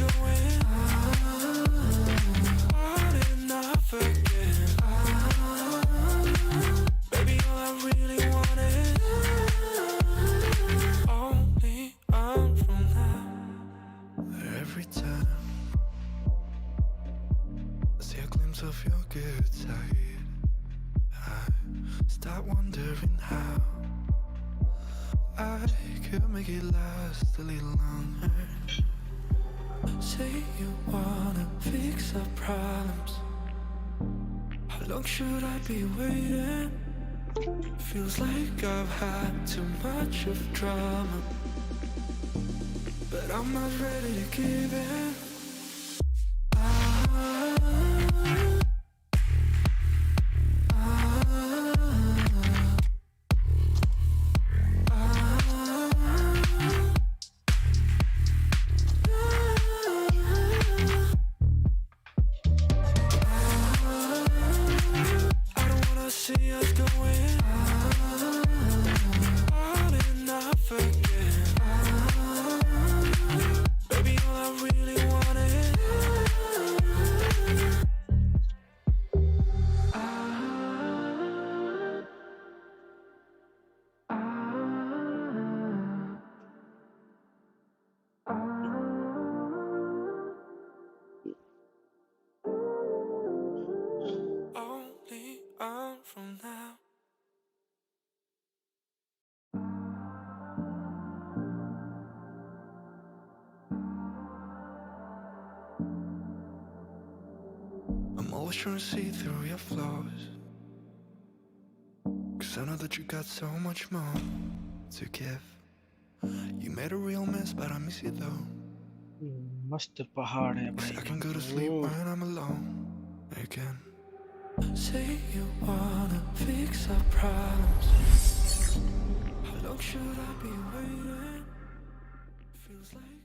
going? Why didn't I forget? Baby, all I really want is only on from now. Every time I see a glimpse of your good side, I start wondering how I could make it last a little longer. Say you wanna fix our problems. How long should I be waiting? Feels like I've had too much of drama, but I'm not ready to give in. Only on from now. I'm always trying to see through your flaws, 'cause I know that you got so much more to give. You made a real mess, but I miss you though. मस्त पहाड़ है 'Cause भाई. I can go to sleep Oh. when I'm alone again. Say you wanna fix our problems. How long should I be waiting? Feels like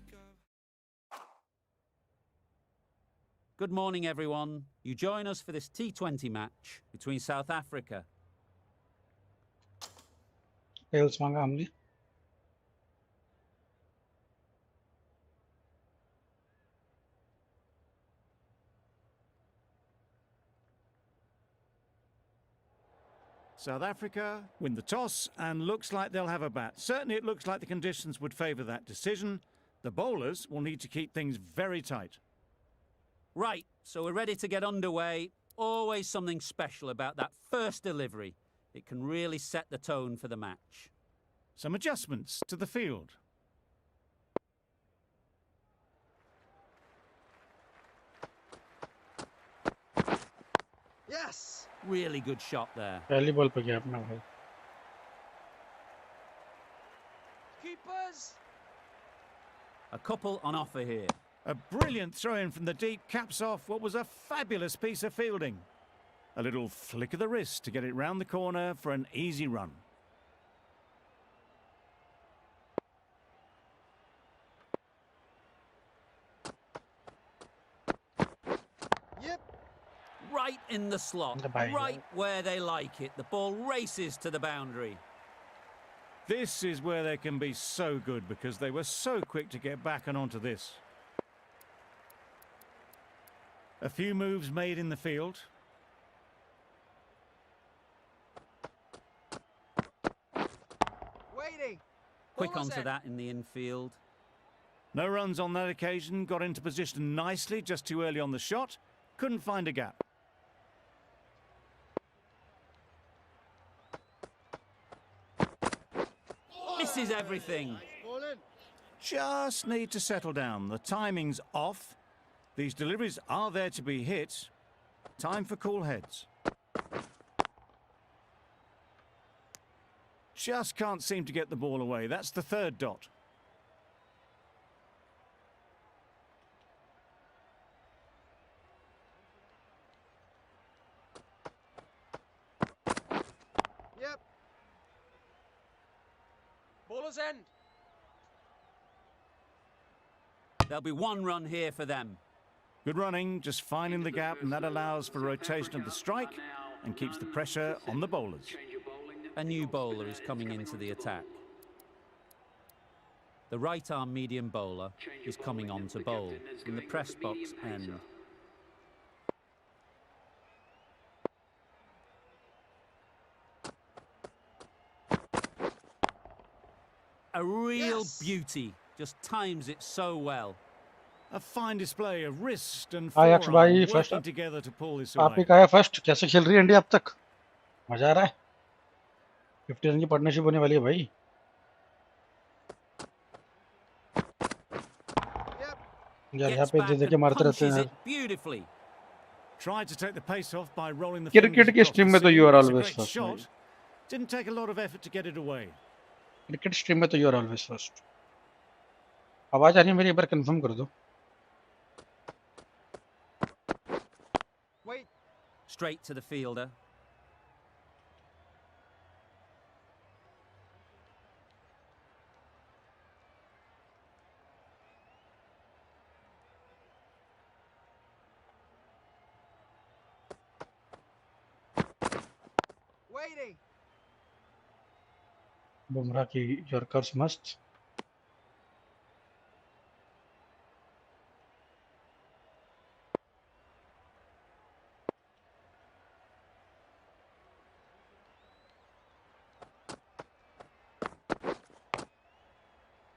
Good morning, everyone. You join us for this T20 match between South Africa. Tails मांगा हमने. South Africa win the toss and looks like they'll have a bat. Certainly it looks like the conditions would favour that decision. The bowlers will need to keep things very tight. Right, so we're ready to get underway. Always something special about that first delivery. It can really set the tone for the match. Some adjustments to the field. Yes! Really good shot there. पहली ball पे गया अपना भाई. Keepers! A couple on offer here. A brilliant throw-in from the deep caps off what was a fabulous piece of fielding. A little flick of the wrist to get it round the corner for an easy run. Right in the slot, right where they like it. The ball races to the boundary. This is where they can be so good because they were so quick to get back and onto this. A few moves made in the field. Waiting. Quick onto that in the infield. No runs on that occasion. Got into position nicely just too early on the shot. Couldn't find a gap. Misses everything. Just need to settle down. The timing's off. These deliveries are there to be hit. Time for cool heads. Just can't seem to get the ball away. That's the third dot. Yep. Bowler's end. There'll be one run here for them. Good running, just finding the gap, and that allows for rotation of the strike and keeps the pressure on the bowlers. A new bowler is coming into the attack. The right-arm medium bowler is coming on to bowl in the press box end. A real beauty, just times it so well. A fine display of wrist and Ajax forearm भाई first working together to pull this आप ही away. का है first कैसे खेल रही है India अब तक मजा आ रहा है 50 रन की पार्टनरशिप होने वाली है भाई यार यहाँ Gets पे back देखे and मारते रहते हैं punches यार it beautifully. Tried to take the pace off by rolling the cricket fingers की across स्ट्रीम the में तो seam. You are It's a always great first shot. Didn't take a lot of effort to get it away. Cricket stream में तो you are always first आवाज आ रही है मेरी एक बार कंफर्म कर दो Wait. Straight to the fielder. Waiting. Bumrah की यॉर्कर्स मस्त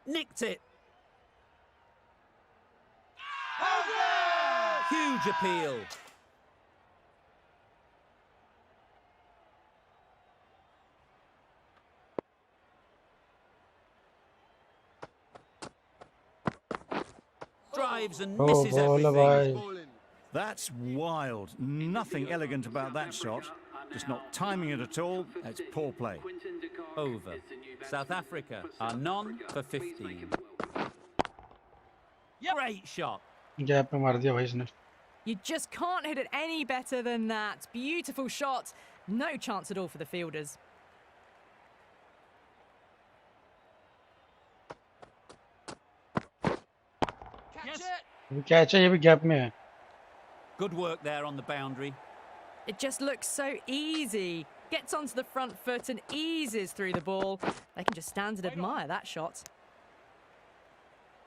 Nicked it. Hold it! Huge appeal. Drives and O misses बोल everything. भाई That's wild. Nothing elegant about that shot. Just not timing it at all. It's poor play. Over. South Africa are none for 15. Great shot. Gap में मार दिया भाई इसने You just can't hit it any better than that. Beautiful shot. No chance at all for the fielders. Catch it! अभी catch है ये भी gap में है Good work there on the boundary. It just looks so easy. Gets onto the front foot and eases through the ball. They can just stand and admire that shot.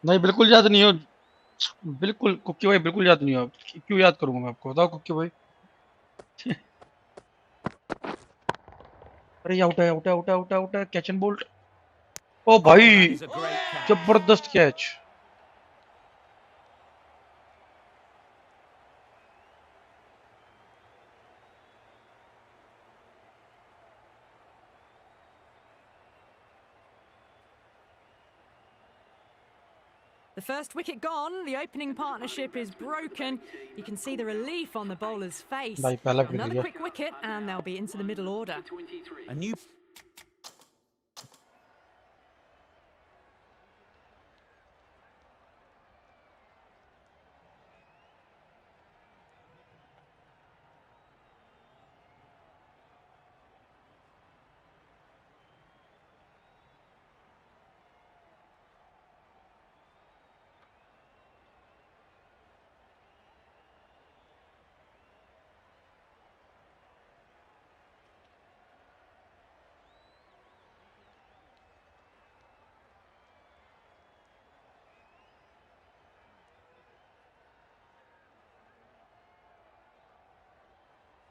नहीं बिल्कुल याद नहीं हो बिल्कुल कुक्की भाई बिल्कुल याद नहीं हो क्यों याद करूंगा मैं आपको बताओ कुक्की भाई अरे आउट है आउट है आउट है आउट है आउट है catch and bowled oh That भाई is a great catch. जबरदस्त catch The first wicket gone, the opening partnership is broken. You can see the relief on the bowler's face. भाई पहला wicket Another गया quick wicket and they'll be into the middle order. A new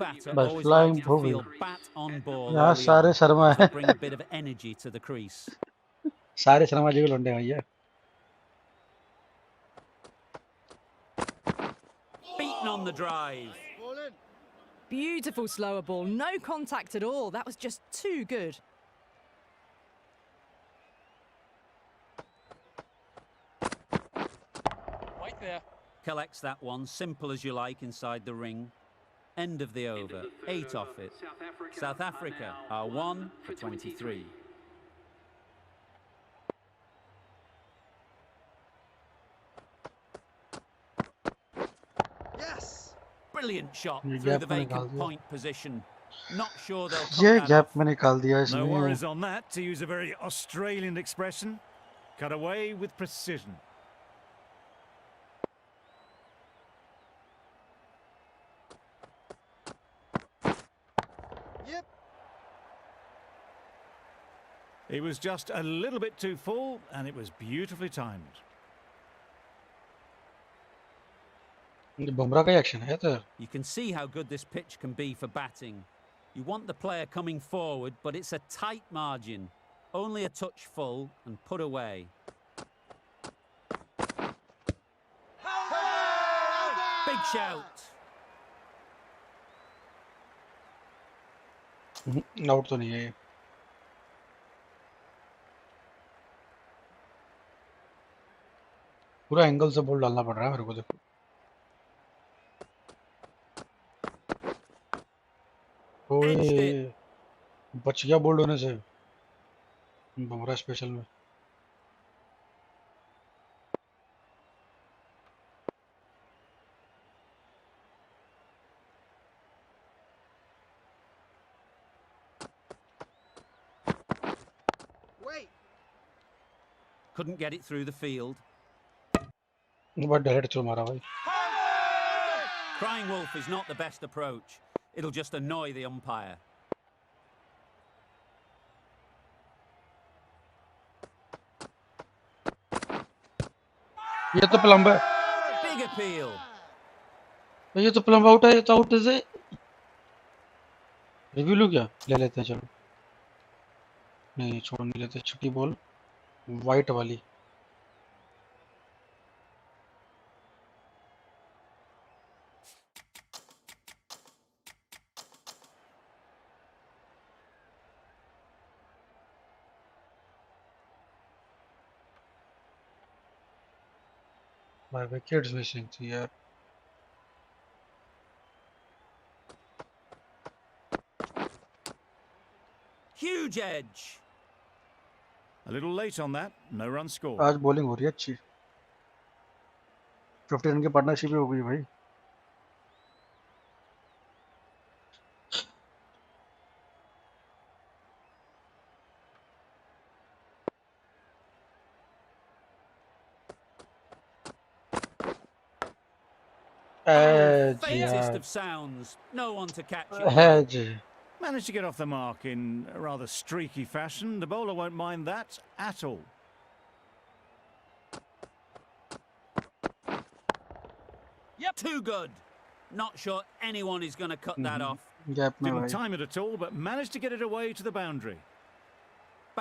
batter बस always flying likes to bowling. feel bat on ball यहाँ early सारे on, Sharma to है bring a bit of energy to the crease. सारे शर्मा जी को लौंडे हैं भैया Beaten on the drive. Ball in. Beautiful slower ball, no contact at all. That was just too good. Right there. Collects that one, simple as you like, inside the ring. End of the over, 8 off it. South Africa are 1 for 23. Yes! Brilliant shot ये through gap the में निकाल vacant दिया point position. Not sure they'll cut ये that gap off. में निकाल दिया No इसने worries on that, to use a very Australian expression. Cut away with precision. Yep. It was just a little bit too full, and it was beautifully timed. ये बुमराह का action है तो You can see how good this pitch can be for batting. You want the player coming forward, but it's a tight margin. Only a touch full and put away. Big shout. Out तो नहीं है ये पूरा angle से ball डालना पड़ रहा है मेरे को देखो Edged ओए it. बच गया बोल्ड होने से बुमराह स्पेशल में Wait. Couldn't get it through the field. बहुत डायरेक्ट चल मारा भाई Crying wolf is not the best approach. It'll just annoy the umpire. ये तो प्लम्ब है Big appeal. ये तो प्लम्ब आउट है ये तो आउट से रिव्यू लो क्या ले लेते हैं चलो नहीं छोड़ नहीं लेते छठी बॉल वाइट वाली My wicket's missing यार Huge edge. A little late on that, no run scored. आज बॉलिंग हो रही है अच्छी 50 रन की पार्टनरशिप ही हो गई भाई एज Faintest यार of sounds. No one to catch it. Edge Managed to get off the mark in a rather streaky fashion. The bowler won't mind that at all. Yep. Too good. Not sure anyone is going to cut that off. Gap में Didn't भाई time it at all, but managed to get it away to the boundary.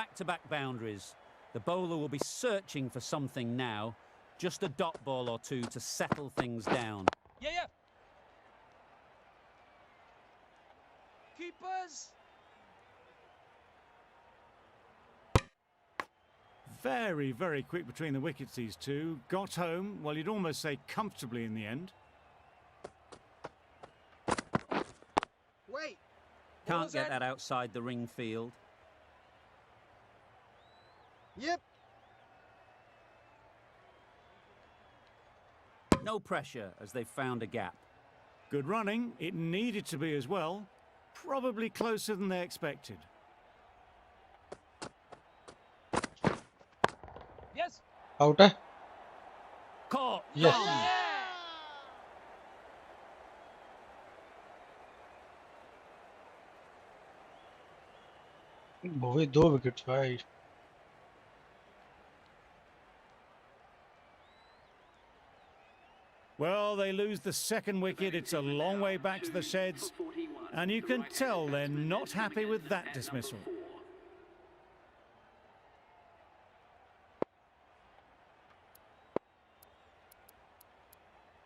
Back-to-back boundaries. The bowler will be searching for something now. Just a dot ball or two to settle things down. Yeah. Keepers. Very, very quick between the wickets, these two. Got home, well, you'd almost say comfortably in the end. Wait. Can't Ball's get in. that outside the ring field. Yep. No pressure as they've found a gap. Good running. It needed to be as well. Probably closer than they expected. Yes. Out है Caught. Yes. Gone. भाई 2 wickets भाई Well, they lose the second wicket. It's a long way back to the sheds. And you can tell they're not happy with that dismissal.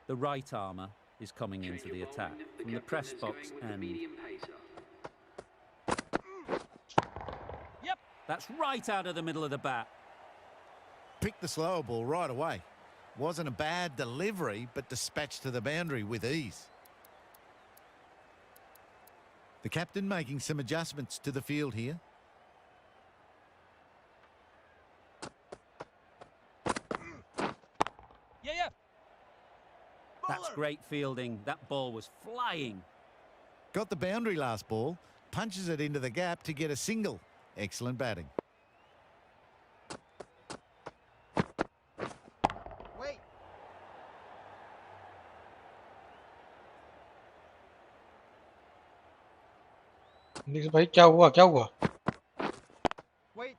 The right armour is coming into the attack from the press box end. Yep. That's right out of the middle of the bat. Picked the slower ball right away. Wasn't a bad delivery, but dispatched to the boundary with ease. The captain making some adjustments to the field here. Yeah. That's great fielding. That ball was flying. Got the boundary last ball. Punches it into the gap to get a single. Excellent batting. Wait. भाई क्या हुआ Wait.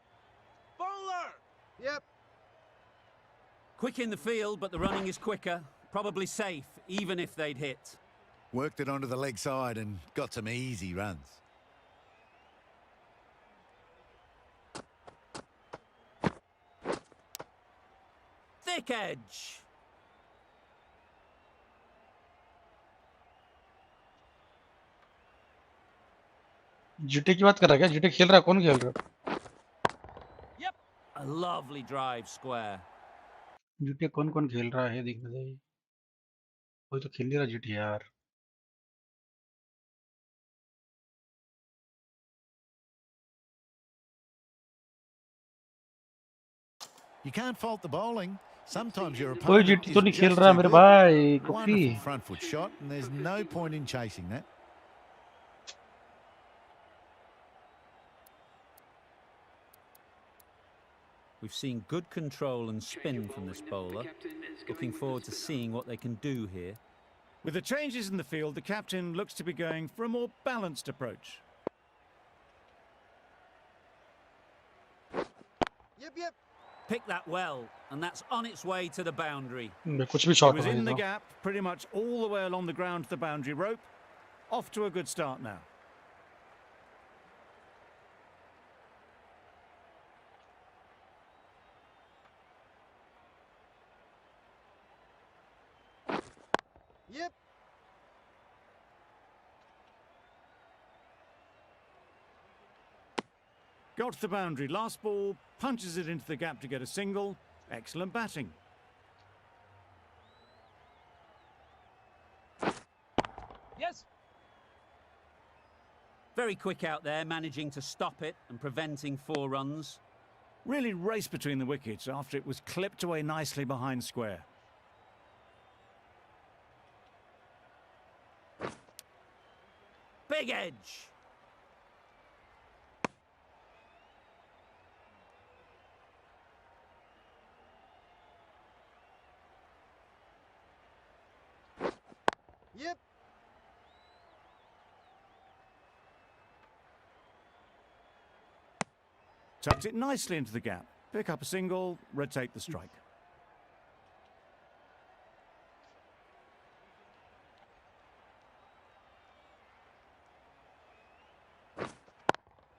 Quick in the field, but the running is quicker. Probably safe, even if they'd hit. Worked it onto the leg side and got some easy runs. Thick edge. GTA की बात कर रहा है क्या? GTA खेल रहा है? कौन खेल रहा है? Yep. A lovely drive square. GTA कौन कौन खेल रहा है देखने दे। कोई तो खेल नहीं रहा जीटे यार। You can't fault the bowling. Sometimes your कोई opponent जीटी is तो नहीं खेल just रहा too मेरे good. भाई। Coffee. Wonderful front foot shot, and there's no point in chasing that. We've seen good control and spin from this bowler. Looking forward to seeing what they can do here. With the changes in the field, the captain looks to be going for a more balanced approach. Yep, yep. Pick that well, and that's on its way to the boundary. मैं कुछ भी He shot was मार in the देता हूँ। gap, pretty much all the way along the ground to the boundary rope. Off to a good start now. Yep. Got to the boundary. Last ball, punches it into the gap to get a single. Excellent batting. Yes. Very quick out there, managing to stop it and preventing 4 runs. Really raced between the wickets after it was clipped away nicely behind square. Big edge. Yep. Tucked it nicely into the gap. Pick up a single, rotate the strike.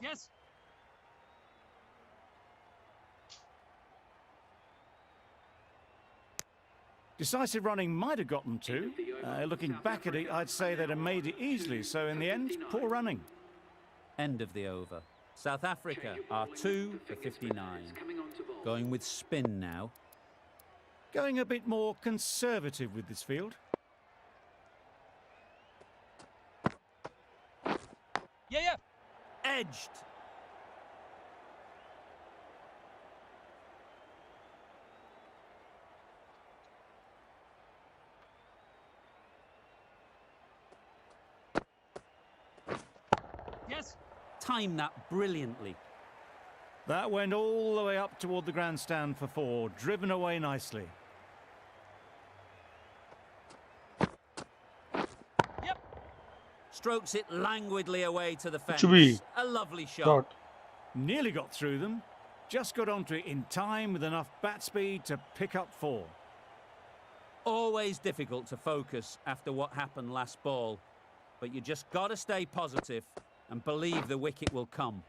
Yes. Decisive running might have gotten 2. Looking back at it, I'd say they'd have made it easily. So in the end, poor running. End of the over. South Africa are 2 for 59. Going with spin now. Going a bit more conservative with this field. Yeah, yeah. Edged. Yes. Timed that brilliantly. That went all the way up toward the grandstand for 4, driven away nicely. Yep. Strokes it languidly away to the fence. be. A lovely shot. Shot. Nearly got through them. Just got onto it in time with enough bat speed to pick up 4. Always difficult to focus after what happened last ball. But you just got to stay positive and believe the wicket will come.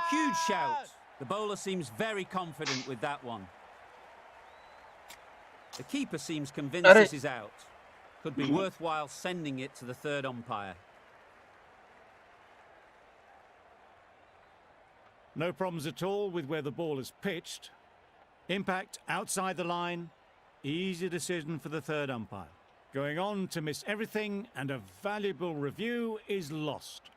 Huge shout. The bowler seems very confident with that one. The keeper seems convinced this is out. Could be worthwhile sending it to the third umpire. No problems at all with where the ball is pitched. Impact outside the line. Easy decision for the third umpire. Going on to miss everything, and a valuable review is lost.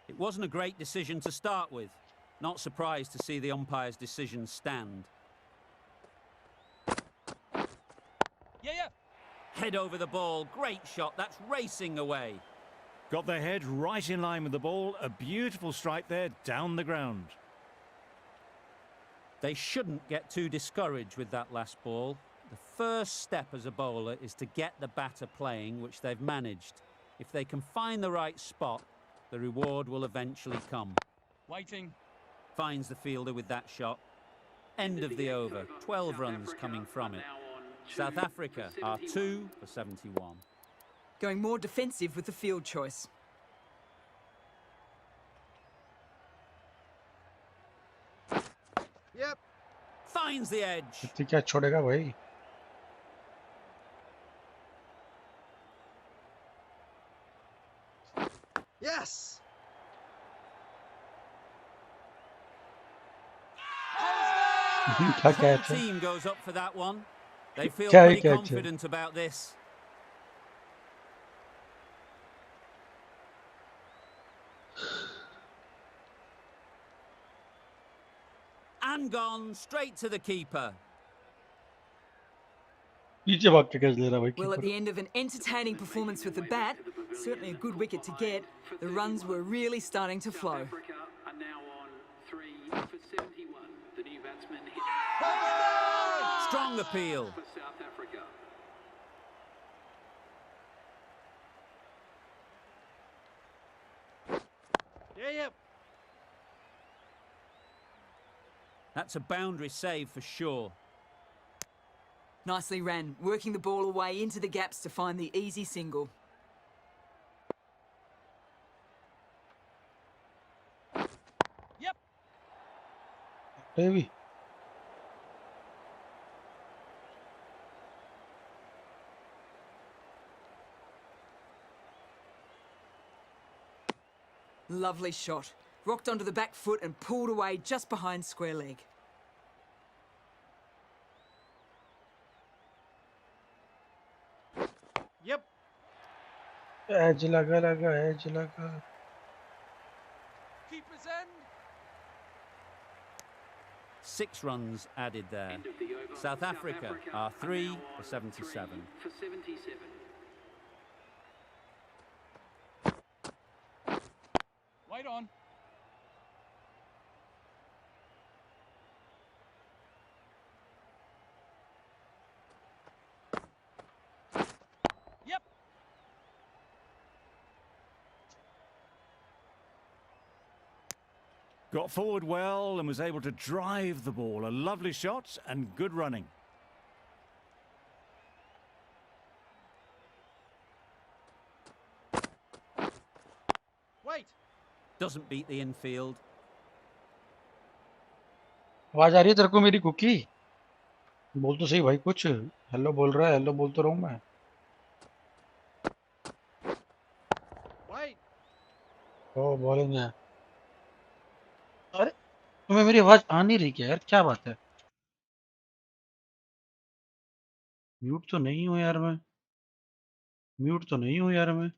It wasn't a great decision to start with. Not surprised to see the umpire's decision stand. Yeah, yeah. Head over the ball. Great shot. That's racing away. Got their head right in line with the ball. A beautiful strike there down the ground. They shouldn't get too discouraged with that last ball. The first step as a bowler is to get the batter playing, which they've managed. If they can find the right spot, the reward will eventually come. Waiting. Finds the fielder with that shot. End of the over. 12 runs coming from it. South Africa are 2 for 71. Going more defensive with the field choice. Yep. Finds the edge. इतनी क्या छोड़ेगा भाई? Yes. क्या Whole catch है? team goes up for that one. They feel क्या pretty catch है? confident about this. And gone straight to the keeper. पीछे भाग के कैच ले रहा भाई Well, at keeper. the end of an entertaining performance with the bat, certainly a good wicket to get, the runs were really starting to flow. Africa are now on 3 for 71. The new batsman hit Strong appeal. for South Africa. Yep. That's a boundary save for sure. Nicely ran, working the ball away into the gaps to find the easy single. Yep. Heavy. Lovely shot. Rocked onto the back foot and pulled away just behind square leg. Yep. Edge लगा edge लगा. Keeper's end. 6 runs added there. End of the over. South Africa are 3 now for on 77. 3 for 77. Wait on. Yep. Got forward well and was able to drive the ball. A lovely shot and good running. Wait. Doesn't beat the infield. आवाज आ रही है तेरे को मेरी cookie? बोल तो सही भाई कुछ. हेलो बोल रहा है. हेलो बोल तो रहा हूँ मैं. Wait. ओ बॉलिंग है. अरे तुम्हें मेरी आवाज आ नहीं रही क्या यार? क्या बात है? म्यूट तो नहीं हूँ यार मैं. म्यूट तो नहीं हूँ यार मैं.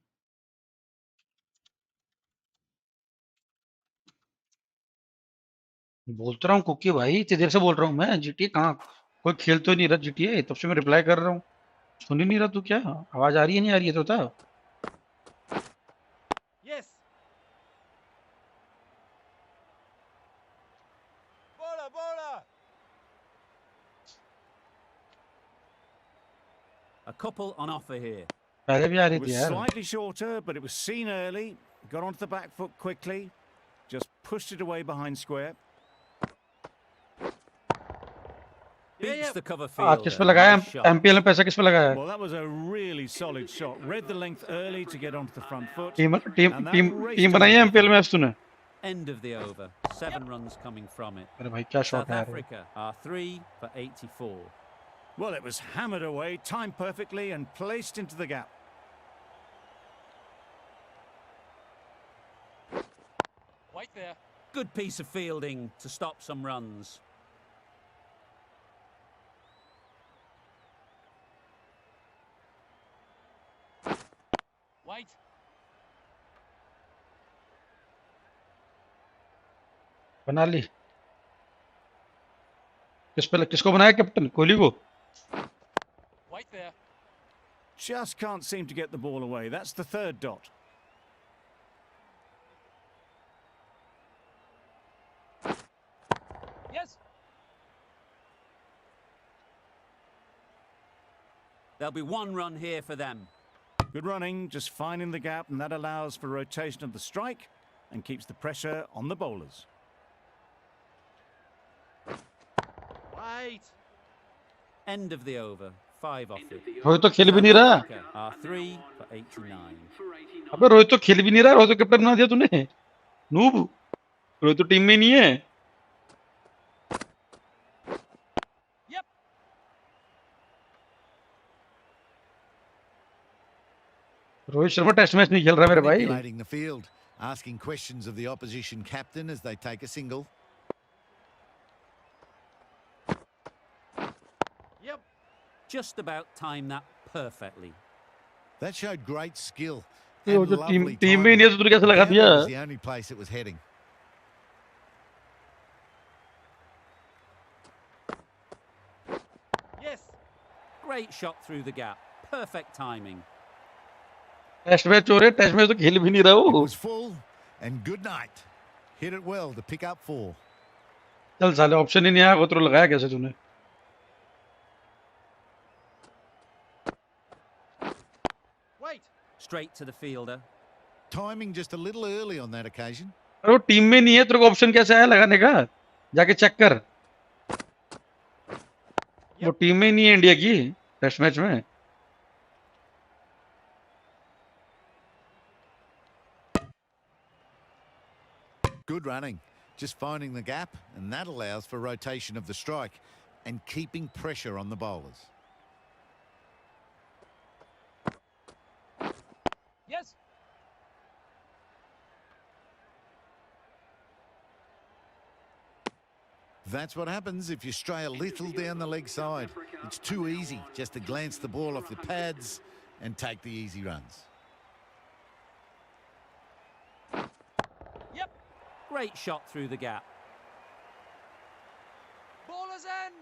बोलता रहा हूँ कुकी भाई. इतनी देर से बोल रहा हूँ मैं. जीटीए कहाँ? कोई खेल तो नहीं रहा जीटीए. तब से मैं रिप्लाई कर रहा हूँ. सुन ही नहीं रहा तू क्या? आवाज आ रही है नहीं आ रही है तो बता. Yes. Bowler, bowler. A couple on offer here. पहले भी आ रही It थी was यार. slightly shorter, but it was seen early. Got onto the back foot quickly. Just pushed it away behind square. Beats the cover आज fielder. किस पे लगाया? Nice shot. MPL में पैसा किस पे लगाया? Well, that was a really solid shot. Read the length early to get onto the front foot. Team team And that team raced team बनाई है away. एमपीएल में आज तूने? End of the over. 7 runs coming from it. अरे भाई क्या shot South है यार. Africa are 3 for 84. Well, it was hammered away, timed perfectly and placed into the gap. Wait there. Good piece of fielding to stop some runs. Wait. बना ली. किसको बनाया captain? Kohli को? Wait there. Just can't seem to get the ball away. That's the third dot. Yes. There'll be 1 run here for them. Good running, just finding the gap, and that allows for rotation of the strike and keeps the pressure on the bowlers. Wait. End of the over. 5 off it. Rohit तो खेल भी South नहीं रहा. Africa are 3 for 89. For 89. अबे रोहित तो खेल भी नहीं रहा. रोहित को कैप्टन बना दिया तूने. नूब. रोहित तो टीम में नहीं है. Yep. Rohit Sharma test match नहीं खेल रहा मेरे भाई. Manipulating the field, asking questions of the opposition captain as they take a single. Yep. Just about timed that perfectly. That showed great skill. ये वो and जो lovely टीम में नहीं है तो तूने कैसे लगा timing. दिया. That was the only place it was heading. Yes. Great shot through the gap. Perfect timing. Test match हो रहे. टेस्ट मैच तो खेल भी नहीं रहा It वो. was full and good night. Hit it well to pick up 4. चल साले ऑप्शन ही नहीं आया. गोत्रो लगाया कैसे तूने. Wait. Straight to the fielder. Timing just a little early on that occasion. अरे वो टीम में नहीं है. तेरे को ऑप्शन कैसे आया लगाने का. जाके चेक कर. वो टीम में ही नहीं है इंडिया की टेस्ट मैच में. Good running. Just finding the gap, and that allows for rotation of the strike and keeping pressure on the bowlers. Yes. That's what happens if you stray a little down the leg side. It's too easy just to glance the ball off the pads and take the easy runs. Yep. Great shot through the gap. Ballers in.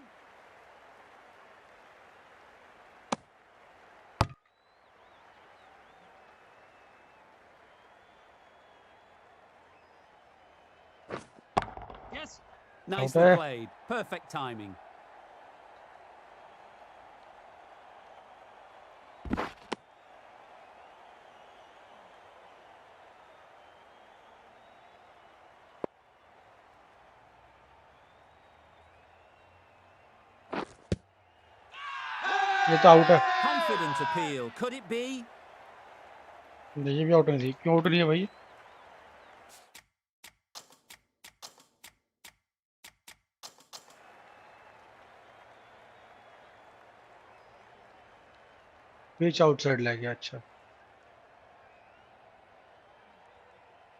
Yes. Nicely Okay. played. Perfect timing. ये तो out है. Confident appeal. Could it be? नहीं, ये भी out नहीं थी. क्यों out नहीं है भाई. पिच आउटसाइड लग गया. अच्छा.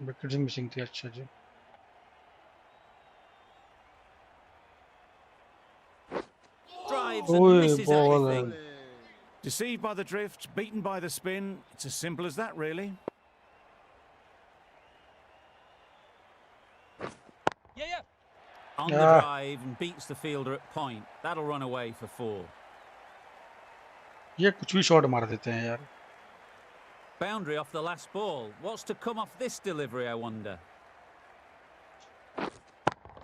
विकेट मिसिंग थी. अच्छा जी. Drives and ओए misses ball. everything. Deceived by the drift, beaten by the spin. It's as simple as that, really. Yeah, yeah. On the Yeah. drive and beats the fielder at point. That'll run away for 4. ये कुछ भी shot मार देते हैं यार. Boundary off the last ball. What's to come off this delivery, I wonder?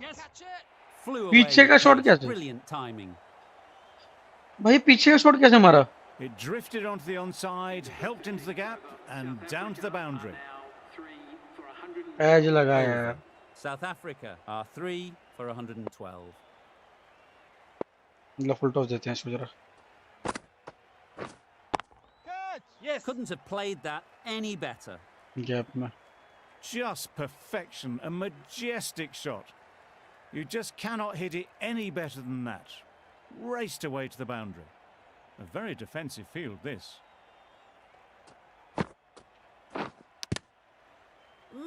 Yes. Catch it. Flew away. पीछे का with shot pace. कैसे. Brilliant timing. भाई पीछे का शॉट कैसे मारा. It drifted onto the onside, helped into the gap, and down to the boundary. Now 3 for 100. As लगाया यार. South Africa are 3 for 112. मतलब फुल टॉस देते हैं इसको जरा. Catch. Yes. Couldn't have played that any better. Gap में. Just perfection, a majestic shot. You just cannot hit it any better than that. Raced away to the boundary. A very defensive field, this.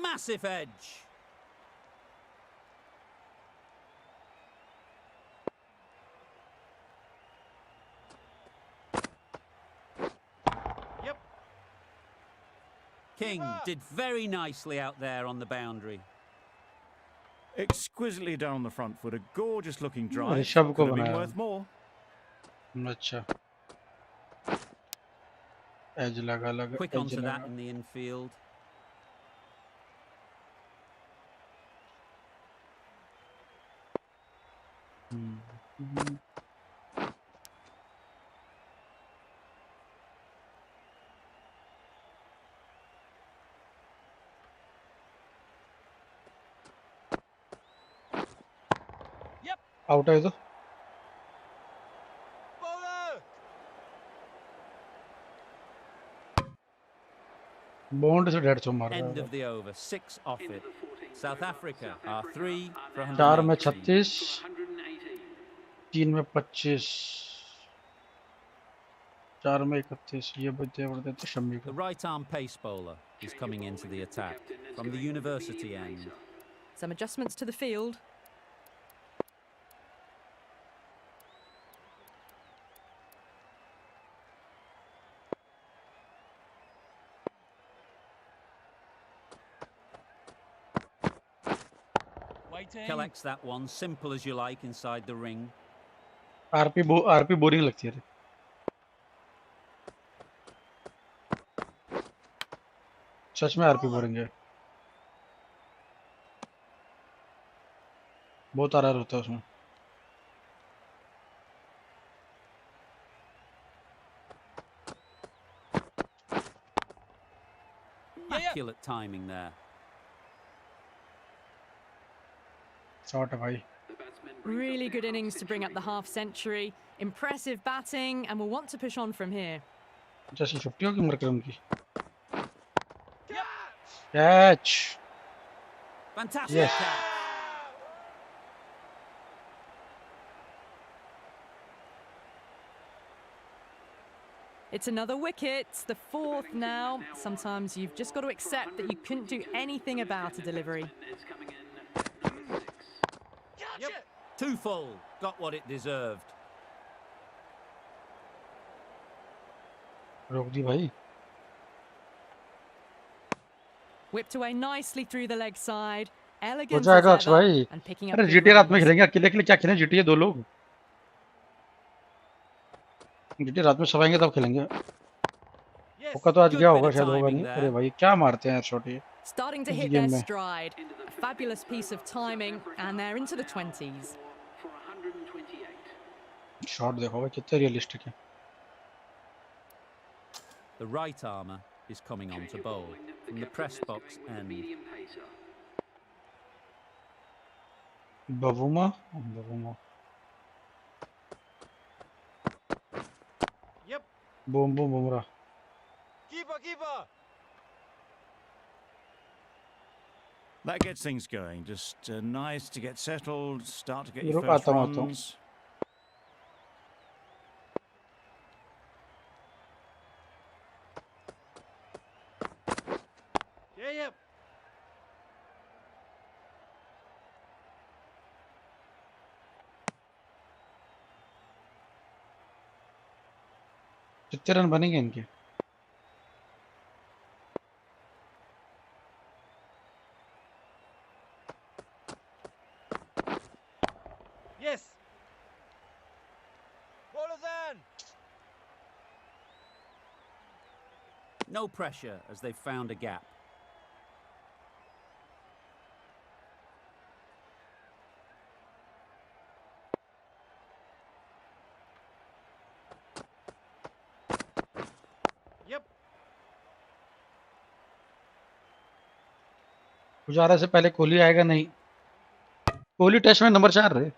Massive edge. Yep. King did very nicely out there on the boundary. Exquisitely done on the front foot. A gorgeous looking drive. Rishabh को Could have been बनाया. worth more. अच्छा. As लगा लगा. Quick as onto that लगा. in the infield. Out है तो Bowler! Bond से 150 मार रहा End है। of the over, 6 off it. South Africa are 3 for 4 में 118. 36, 118. 3 में 25, 4 में 31। ये बच्चे बढ़ते तो शम्मी The को। right arm pace bowler is coming into the attack from the university end. Some adjustments to the field. Waiting. Collects that one, simple as you like, inside the ring. RP boring लगती है रे। सच में RP boring है, बहुत आरार होता है उसमें। Immaculate timing there. Shot है भाई। Really good innings to bring up the half century. Impressive batting, and will want to push on from here. जैसी छुट्टियों की उम्र क्रम की। Catch! Catch. Fantastic Yes. catch. It's another wicket, the fourth now. Sometimes you've just got to accept that you couldn't do anything about a delivery. Is coming in number 6. Catch Yep. it! Too full. Got what it deserved. रोक दी भाई। Whipped away nicely through the leg side. हो Elegant as जाएगा अक्ष ever, भाई। and picking up अरे good GT रात में runs. खेलेंगे, अकेले के लिए क्या खेलें? जीटी दो लोग, जीटी रात में सब आएंगे तब खेलेंगे। Yes. होगा तो आज Good क्या bit होगा, of शायद होगा timing नहीं। there. अरे भाई क्या मारते हैं शॉट ये Starting to इस hit गेम their में। stride. A fabulous piece of timing, and they're into the 20s. For 128. Shot देखो भाई कितने रियलिस्टिक है। The right armour is coming on to bowl from the press box end. Medium pacer. बबूमा बबूमा Yep. Boom boom Bumrah. Keeper, keeper! That gets things going. Just nice to get settled, start to get your रुक, first आता हूँ, आता हूँ। runs. Yeah, yeah. कितने run बनेंगे इनके? Yes. Bowlers in. No pressure as they've found a gap. Yep. गुजारा से पहले कोहली आएगा नहीं। कोहली टेस्ट में नंबर 4 है।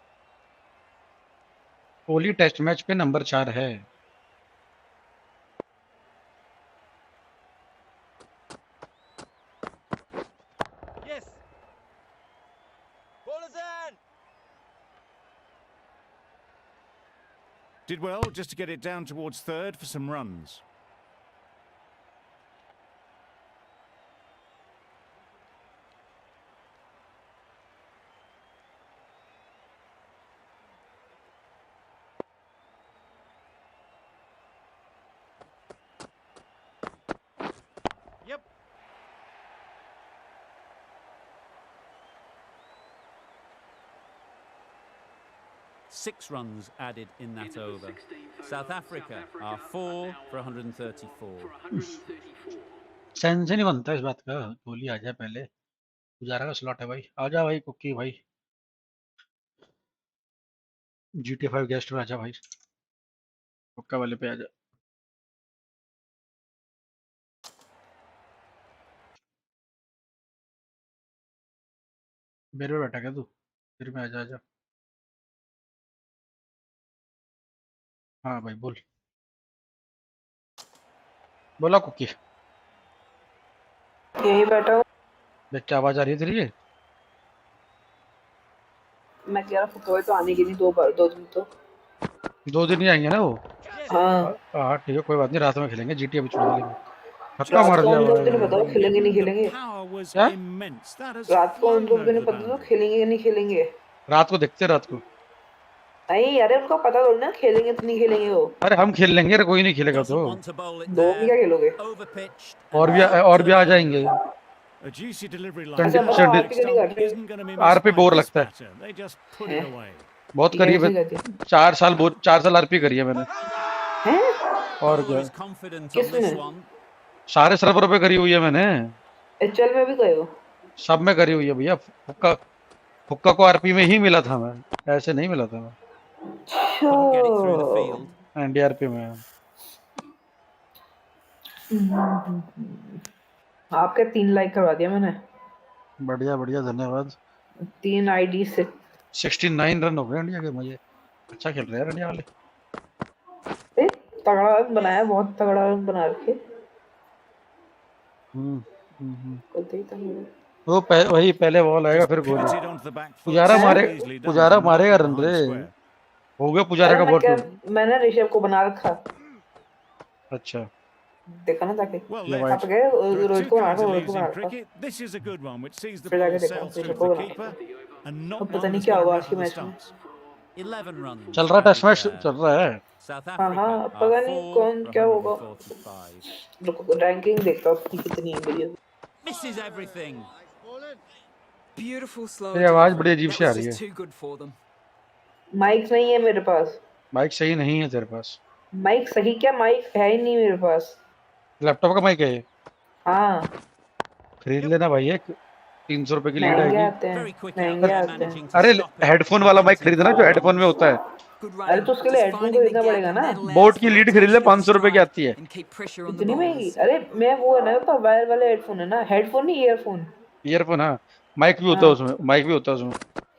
कोहली टेस्ट मैच पे नंबर 4 है। Yes. Bowlers in. Did well just to get it down towards third for some runs. Yep. Six runs added in that over. South Africa are 4 for 134. For 134. Sense ही नहीं बनता इस बात का। कोहली आ जाए पहले। गुजारा का स्लॉट है भाई। आ जा भाई कुक्की भाई। जीटी 5 गेस्ट में आ जा भाई। कुक्का वाले पे आ जा। मेरे पे बैठा क्या तू? फिर में आ जा, आ जा। हाँ भाई बोल, बोला कुकी। यही बैठा हूँ। देख क्या आवाज आ रही है तेरी ये? मैं कह रहा फुटबॉल तो आने की नहीं, 2 दिन तो। 2 दिन ही आएंगे ना वो। Yes. हाँ, हाँ ठीक है, कोई बात नहीं, रात में खेलेंगे, जीटी अभी छोड़ देंगे। धक्का रात मार को दिया उन लोग को नहीं भाई। पता वो खेलेंगे नहीं The खेलेंगे। power was क्या? immense. That has रात को उन flown लोग को over नहीं the पता तो boundary. खेलेंगे या नहीं खेलेंगे। रात को देखते हैं, रात को। नहीं अरे उनको पता थोड़ी ना खेलेंगे तो नहीं खेलेंगे वो। अरे हम खेल लेंगे, अरे कोई नहीं खेलेगा तो। Doesn't want to bowl it 2 में क्या there. खेलोगे? Overpitched. और And भी out और to भी the आ boundary. जाएंगे। A juicy delivery line. Sunday- अच्छा Sunday- बताओ आरपी का नहीं काट रहे? Isn't going to be आर पे missed by बोर this लगता है। batter. They just put हैं? it away. बहुत ठीक है, करीब है। ऐसे ही कहती 4 साल आरपी करी है मैंने। हैं? और Bowler क्या, is confident on किसमें? this one. सारे सर्वरों पे करी हुई है मैंने। एचएल में भी गए हो? सब में करी हुई है भैया। हुक्का हुक्का को आरपी में ही मिला था मैं, ऐसे नहीं मिला था मैं। Couldn't get it through the field. एनडीआरपी में। आपके 3 लाइक करवा दिया मैंने। बढ़िया बढ़िया, धन्यवाद। 3 आईडी से। 69 रन हो गए इंडिया के। मुझे अच्छा खेल रहे हैं इंडिया वाले। ए, तगड़ा रन बनाया, बहुत तगड़ा रन बना रखे। करते ही था मुझे। वो वही पहले बॉल आएगा फिर गोली। Pivoted onto the back foot. Pujara So मारे, easily done Pujara to knock मारेगा it रन behind रे। square. हो गया पुजारा अरे का मैं क्या, बॉल। मैंने ऋषभ को बना रखा। अच्छा देखा ना जाके। Well Yeah, left. आप गए There are रोहित two को बना kinds रखा, of रोहित को leaves बना in रखा। cricket. This is a good one, which sees the फिर ball जाके देखा sail through ऋषभ to को the बना keeper, रखा। and अब not पता one नहीं that's क्या going to होगा आज के rattle the मैच में। stumps. 11 runs. चल रहा, टेस्ट मैच batted चल there. रहा है। South हाँ Africa हाँ, are पता नहीं 4 कौन for क्या होगा। 145. रुको रैंकिंग देखता हूँ उसकी कितनी है मेरी। Misses everything. Beautiful slow तेरी आवाज delivery. बड़ी अजीब That सी आ was रही just है। too good for them. Mic नहीं है मेरे पास। माइक सही नहीं है तेरे पास? माइक सही क्या, माइक है ही नहीं मेरे पास। लैपटॉप का माइक है ये? हाँ खरीद लेना भाई, एक 300 रुपए की लीड महंगे आएगी। आते हैं, Very quick out महंगे there, आते हैं। managing to अरे stop it. हेडफोन and वाला माइक hunting खरीदना for जो the हेडफोन में runs. होता है। Good अरे running. तो उसके लिए Just हेडफोन finding the खरीदना gap, पड़ेगा and ना। that allows बोट की for लीड खरीद ले, rotation of the 500 रुपए की strike आती है। and keep pressure on the इतनी महंगी? bowlers. अरे मैं वो है ना, तो वायर वाले हेडफोन है ना, हेडफोन नहीं ईयरफोन। ईयरफोन, हाँ माइक भी होता है हाँ उसमें, माइक भी होता है उसमें।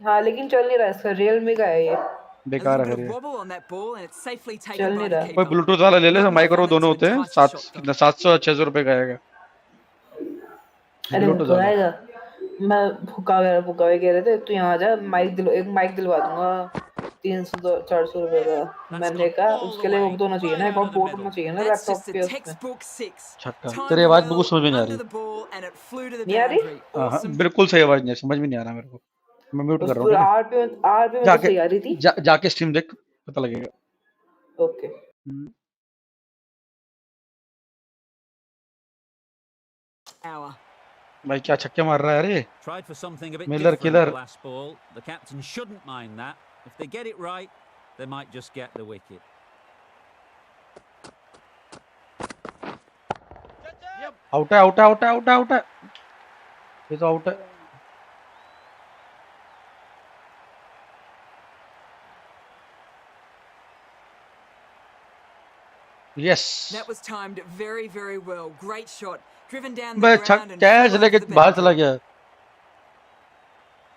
हाँ, लेकिन चल नहीं रहा इसका, रियलमी का है ये। A बेकार little है bit फिर of ये। wobble on that ball, and it's safely taken चल by नहीं the रहा। कोई keeper. ब्लूटूथ वाला ले ले, Not माइक enough और वो on it दोनों to होते हैं। entice the shot though. 700-600 रुपए का आएगा अरे वो ब्लूटूथ तो वाला। आएगा। मैं भुक्का वे कह रहे थे तू यहाँ आ जा, एक माइक दिलवा दूंगा 300-400 रुपए का। That's मैंने gone कहा all उसके the लिए वो way, तो होना चाहिए right ना, एक out और of the पोर्ट होना middle. चाहिए ना That's लैपटॉप just a के उसमें। textbook 6. छक्का। Timed तेरी it आवाज well, बिल्कुल समझ में नहीं आ under रही। the ball, and it flew to the नहीं आ रही? boundary. हाँ Awesome. बिल्कुल सही आवाज नहीं है, समझ में नहीं आ रहा मेरे को। मैं म्यूट कर उस रहा हूँ, ठीक है? आरपी में तो जाके सही आ रही थी। जाके स्ट्रीम देख, पता लगेगा। Okay Hour. भाई क्या छक्के मार रहा है अरे। Tried for something a bit Miller different killer. the last ball. The captain shouldn't mind that. If they get it right, they might just get the wicket. Yep. Out है, out है, out है, out है, out है। ये तो out है। Yes. That was timed very, very well. Great shot. Driven down the मैं ground and catch flew लेके over the बाहर चला boundary. गया।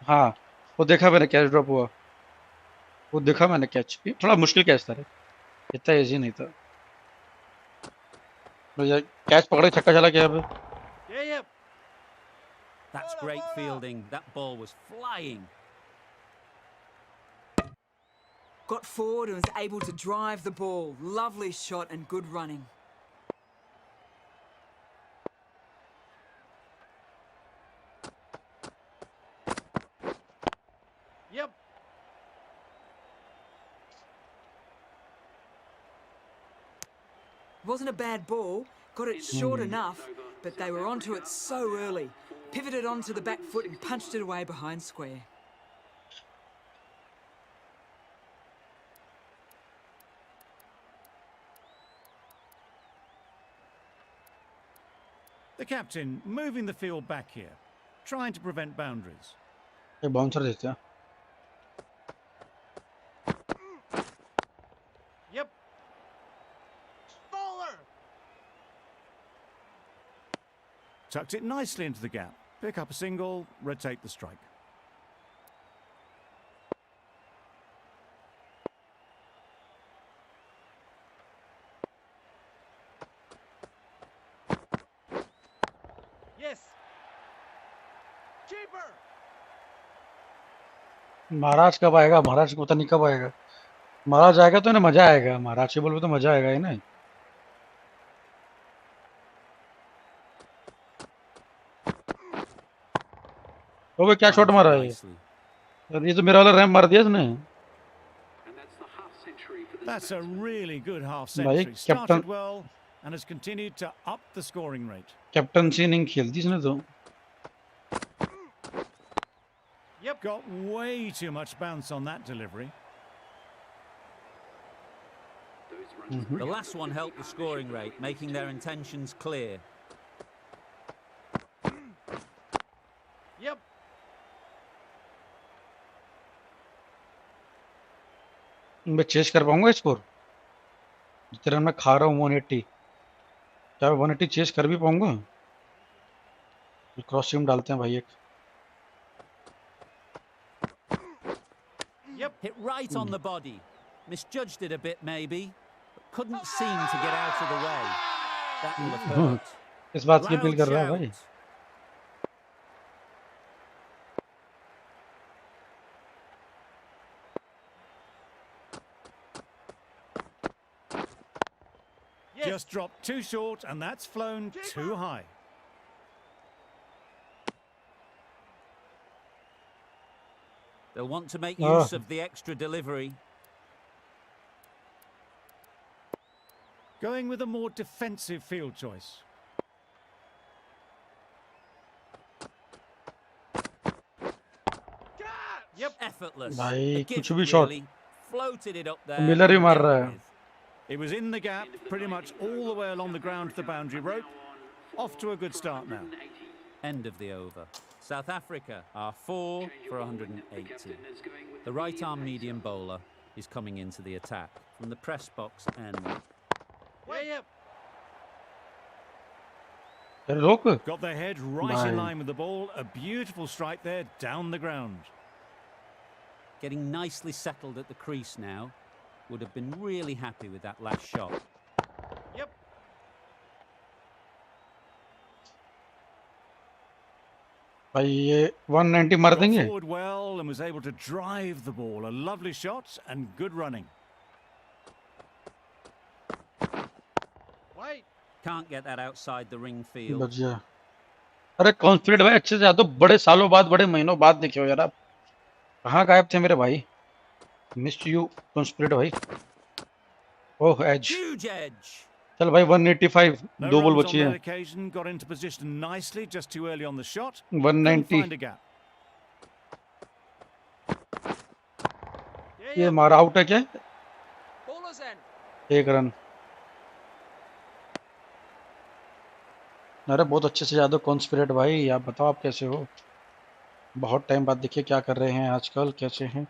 हाँ वो देखा मैंने, कैच ड्रॉप हुआ, वो देखा मैंने कैच। थोड़ा मुश्किल कैच था रे, इतना इजी नहीं था। भैया कैच पकड़े छक्का चला गया अभी। Yeah, yep. That's great fielding. That ball was flying. Got forward and was able to drive the ball. Lovely shot and good running. Yep. Wasn't a bad ball. Got it short enough, but they were onto it so early. Pivoted onto the back foot and punched it away behind square. The captain moving the field back here, trying to prevent boundaries. ये bouncer देते हैं। Yep. Bowler. Tucked it nicely into the gap. Pick up a single, rotate the strike. महाराज कब आएगा? महाराज को पता नहीं कब आएगा। महाराज आएगा तो ना मजा आएगा, महाराज के बोल पे तो मजा आएगा ही ना। वो क्या शॉट मारा है ये? Nicely. यार ये तो मेरा वाला रैम मार दिया इसने। And that's the half century for the That's a really good half भाई century. Started captain well and has continued to up the scoring rate. Captaincy नहीं खेलती इसने तो। Yep. Got way too much bounce on that delivery. those runs. The last one helped the scoring rate, making their intentions clear. Yep. मैं chess कर पाऊंगा score जितना मैं खा रहा हूँ 180? क्या 180 चेस कर भी पाऊंगा? क्रॉस सीम डालते हैं भाई एक। Yep. Hit right on the body. Misjudged it a bit maybe, but couldn't seem to get out of the way. That will have hurt. इस बात की अपील Loud कर रहा है भाई। shout. Yes. Just dropped too short and that's flown too high. They'll want to make Ah. use of the extra delivery. Going with a more defensive field choice. Yep. Effortless. भाई, A gift, कुछ भी shot. really. Floated it up there. Miller he and मार dealt रहा है। with. It was in the gap, pretty much all the way along the ground to the boundary rope. Off to a good start now. End of the over. South Africa are 4 for 180. The right arm medium bowler is coming into the attack from the press box end. Yeah, yep. यार रोक। Got their head right Bye. in line with the ball. A beautiful strike there down the ground. Getting nicely settled at the crease now. Would have been really happy with that last shot. Yep. भाई ये 190 मार Got देंगे। forward well and was able to drive the ball. A lovely shot and good running. White. Can't get that outside the ring field. बच गया। अरे confident भाई अच्छे से आ तो बड़े सालों बाद बड़े महीनों बाद देखे हो यार आप। कहाँ गायब थे मेरे भाई? मिस्ड यू कॉन्स्पिरेट भाई। ओह एज। Huge edge. चल भाई 185 No दो बॉल runs बची on है। that occasion. Got into position nicely, just too early on the shot. 190 Couldn't find a gap. Yeah, ये yep. मारा आउट है क्या? Bowler's end. 1 रन। अरे बहुत अच्छे से यादव कॉन्स्पिरेट भाई, आप बताओ आप कैसे हो? बहुत टाइम बाद देखिए क्या कर रहे हैं आजकल, कैसे हैं?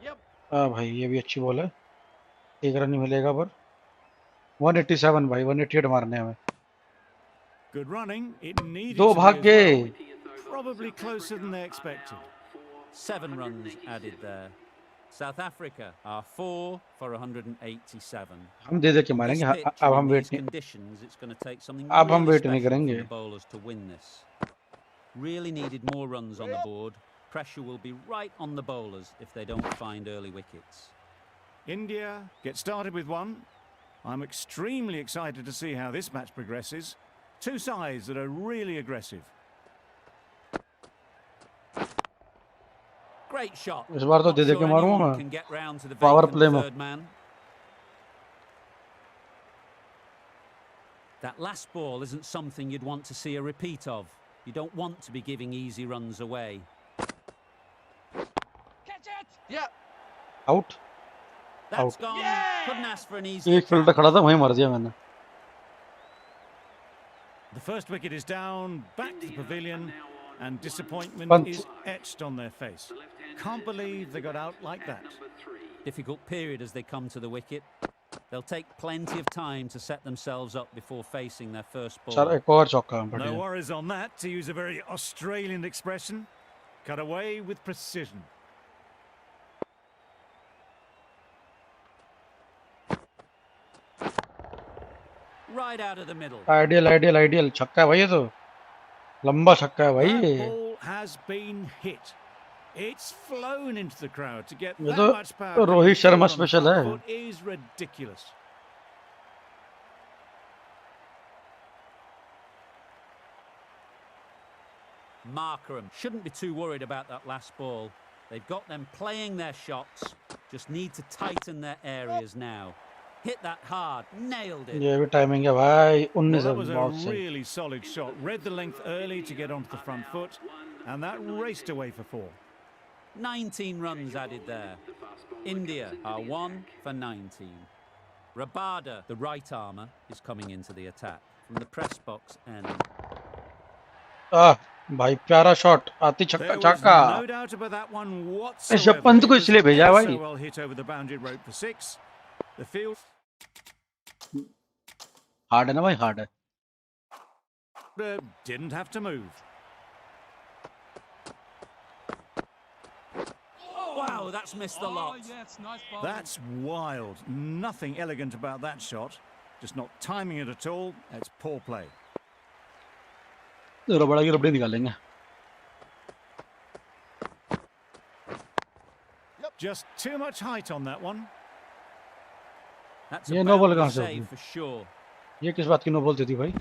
Yep. हाँ भाई ये भी अच्छी बॉल है। 1 रन ही मिलेगा पर 187 भाई, 188 मारने हैं हमें। Good running. It needed दो to be भाग as गए। well. Probably closer than they expected. 7 runs added there. South Africa are 4 for 187. हम दे के मारेंगे। This pitch अब and हम in वेट these नहीं, conditions, it's going to take something अब हम really वेट नहीं special from करेंगे। the bowlers to win this. Really needed more runs on the board. Pressure will be right on the bowlers if they don't find early wickets. India get started with one. I'm extremely excited to see how this match progresses. Two sides that are really aggressive. Great shot. इस बार तो Not दे के sure मारूंगा anyone मैं। can get round to the Power vacant play में। third man. That last ball isn't something you'd want to see a repeat of. You don't want to be giving easy runs away. Catch it. Yeah. Out. That's Out. gone. Yeah! Couldn't ask for an easy एक fielder खड़ा था वहीं मार दिया मैंने। The first wicket is down, back to the pavilion, and disappointment Bunt. is etched on their face. Can't believe they got out like that. difficult period as they come to the wicket. They'll take plenty of time to set themselves up before facing their first चल ball. एक और चौका No बढ़िया। worries on that, to use a very Australian expression. Cut away with precision. Right out of the middle. Ideal ideal ideal छक्का है भाई ये तो। लंबा छक्का है भाई That ये ball has been hit. It's flown into the crowd. To get ये that much power तो coming Rohit Sharma forward on the special front है foot is ridiculous. Markram shouldn't be too worried about that last ball. They've got them playing their shots. Just need to tighten their areas now. Hit that hard. Nailed it. ये भी timing है भाई Well, 19 that was a बहुत सही really solid shot. Read the length early to get onto the front foot, and that raced away for 4. 19 runs added there. India are 1 for 19. Rabada, the right armour, is coming into the attack from the press box end. भाई प्यारा shot आती छक्का There was छक्का no doubt about that one Rishabh whatsoever. Pant It को was इसलिए भेजा है ever भाई so well hit over the boundary rope for 6. The field hard है ना भाई हार्ड है didn't have to move. Wow, that's missed the lot. Yes, nice ball. That's wild. Nothing elegant about that shot. Just not timing it at all. It's poor play. रबड़ा की रबड़ी निकालेंगे Just too much height on that one. That's ये a no ball boundary कहाँ से save होगी for sure. ये किस बात की नो बॉल थी भाई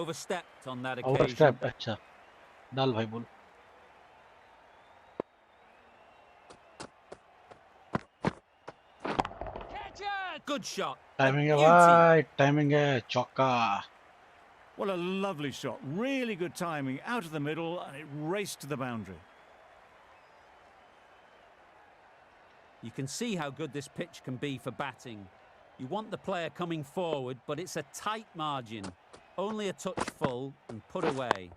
Overstepped on that out of occasion. Step अच्छा डाल भाई बोल Catch it! Good shot. A timing है beauty. भाई टाइमिंग है चौका What a lovely shot. Really good timing. Out of the middle, and it raced to the boundary. You can see how good this pitch can be for batting. You want the player coming forward, but it's a tight margin. Only a touch full and put away.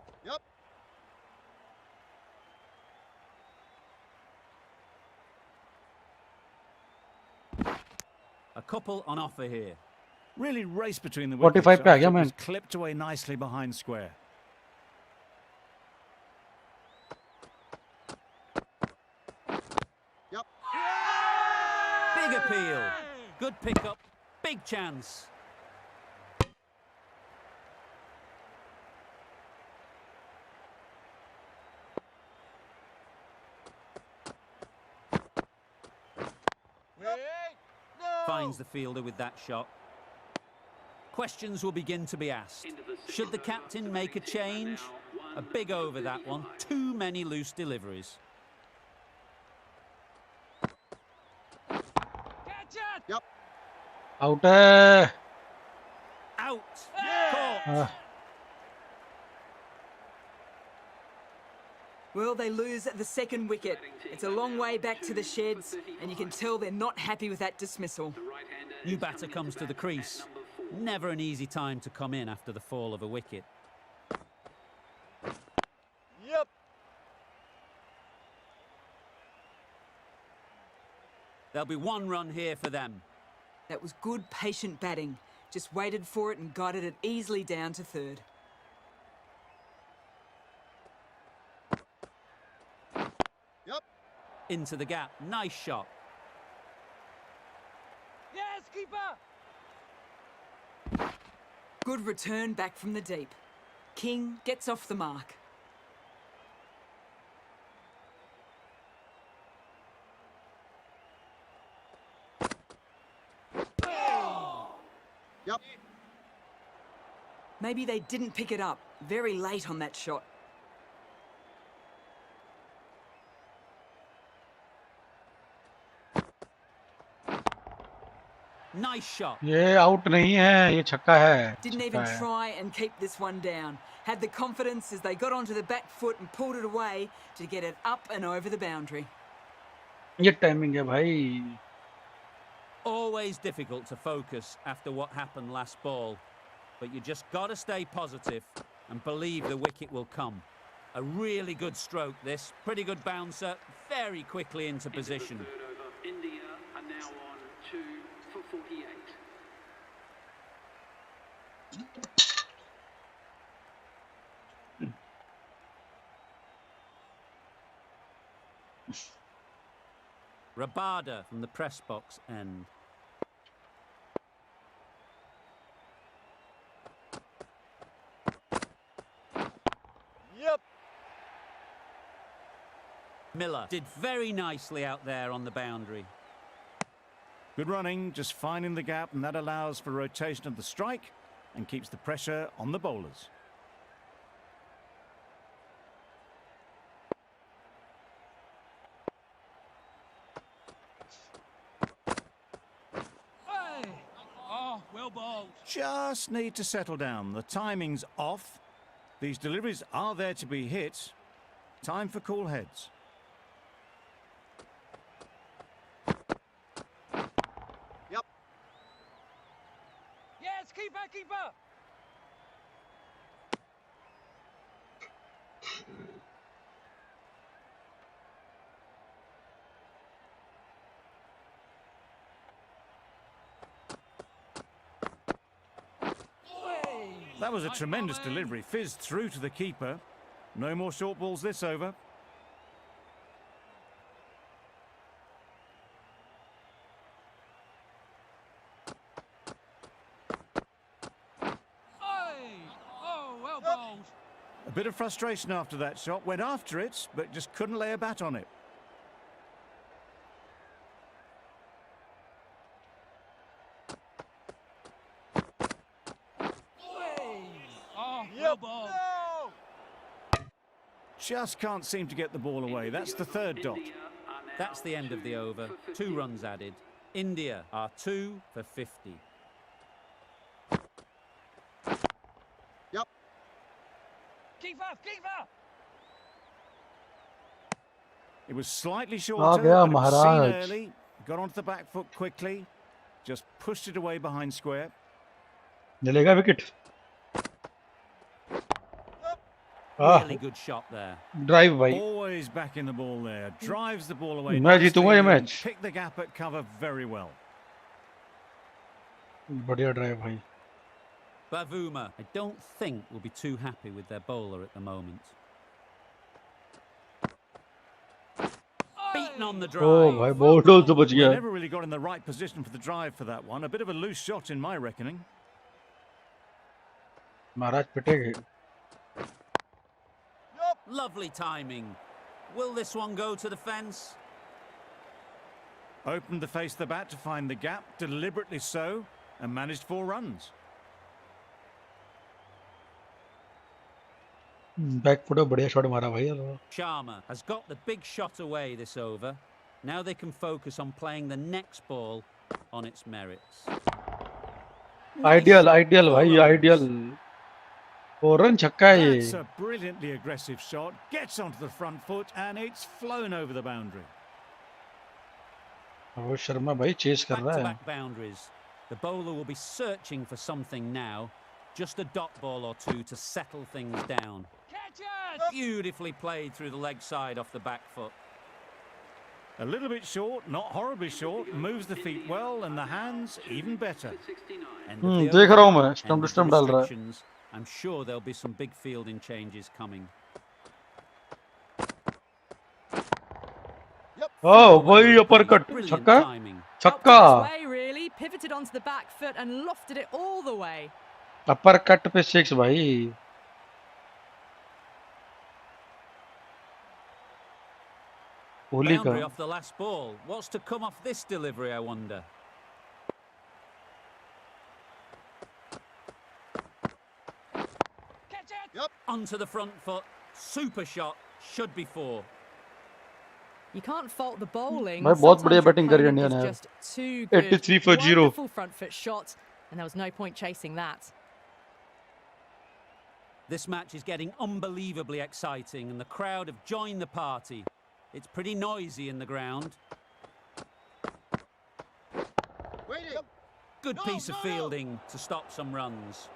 A couple on offer here. Really raced between the 45 wickets. पे आ after गया it मैं was clipped away nicely behind square. Big appeal. Good pickup. Big chance. Finds the fielder with that shot. Questions will begin to be asked. Should the captain make a change? A big over that one. Too many loose deliveries. Catch it! Out है Out. Caught. Well, they lose at the second wicket. It's a long way back to the sheds, and you can tell they're not happy with that dismissal. New batter comes to the crease. Never an easy time to come in after the fall of a wicket. Yep. There'll be 1 run here for them. That was good, patient batting. Just waited for it and guided it easily down to third. Into the gap. Nice shot. Yes, keeper! Good return back from the deep. King gets off the mark. Maybe they didn't pick it up. Very late on that shot. Nice shot. ये out नहीं है ये छक्का है Didn't छक्का even है try and keep this one down. Had the confidence as they got onto the back foot and pulled it away to get it up and over the boundary. ये timing है भाई Always difficult to focus after what happened last ball. But you just got to stay positive and believe the wicket will come. A really good stroke this. Pretty good bouncer. Very quickly into position. India are now on 2 for 48. Rabada from the press box end. Miller did very nicely out there on the boundary. Good running, just finding the gap, and that allows for rotation of the strike and keeps the pressure on the bowlers. Hey! Oh, well bowled. Just need to settle down. The timing's off. These deliveries are there to be hit. Time for cool heads. Yes, keeper, keeper! That was a tremendous delivery. Fizzed through to the keeper. No more short balls this over. Oh, well bowled. A bit of frustration after that shot. Went after it, but just couldn't lay a bat on it. Oh, well bowled. Just can't seem to get the ball away. That's the third dot. That's the end of the over. 2 runs added. India are 2 for 50. Keeper, keeper! It was slightly aa shorter, gaya but it was seen Maharaj. early. Got onto the back foot quickly. Just pushed it away behind square. मिलेगा wicket ah Really good shot there. Drive भाई Always back in the ball there. Drives the ball away. मैं जीतूंगा ये nicely and match Picked the gap at cover very well. बढ़िया drive भाई Bavuma, I don't think will be too happy with their bowler at the moment. Beaten on the oh drive. भाई बोल्डो तो बच They गया never really got in the right position for the drive for that one. A bit of a loose shot in my reckoning. Maharaj पिटेगे Lovely timing. Will this one go to the fence? Opened to face the bat to find the gap, deliberately so, and managed 4 runs. Back foot बढ़िया shot मारा भाई यार Sharma has got the big shot away this over. Now they can focus on playing the next ball on its merits. Ideal ideal भाई ideal और run छक्का है That's ये a brilliantly aggressive shot. Gets onto the front foot, and it's flown over the boundary. Rohit Sharma भाई chess कर रहा है Back-to-back boundaries. The bowler will be searching for something now. Just a dot ball or two to settle things down. Catch it! Beautifully played through the leg side off the back foot. A little bit short, not horribly short. Moves the feet well, and the hands even better. End of the देख over, रहा हूँ मैं end stump to of the stump डाल रहा है restrictions. I'm sure there'll be some big fielding changes coming. ओ भाई upper cut Brilliant छक्का timing. छक्का Up its way, really. Pivoted onto the back foot and lofted it all the way. Upper cut पे 6 भाई कोहली का Boundary off the last ball. What's to come off this delivery, I wonder? Catch it! Onto the front foot. Super shot. Should be 4. You can't fault the bowling. भाई बहुत बढ़िया Sometimes your batting करी opponent India is ने just too good. 83 for 0 Wonderful front foot shot, and there was no point chasing that. This match is getting unbelievably exciting, and the crowd have joined the party. It's pretty noisy in the ground. Good piece of fielding to stop some runs.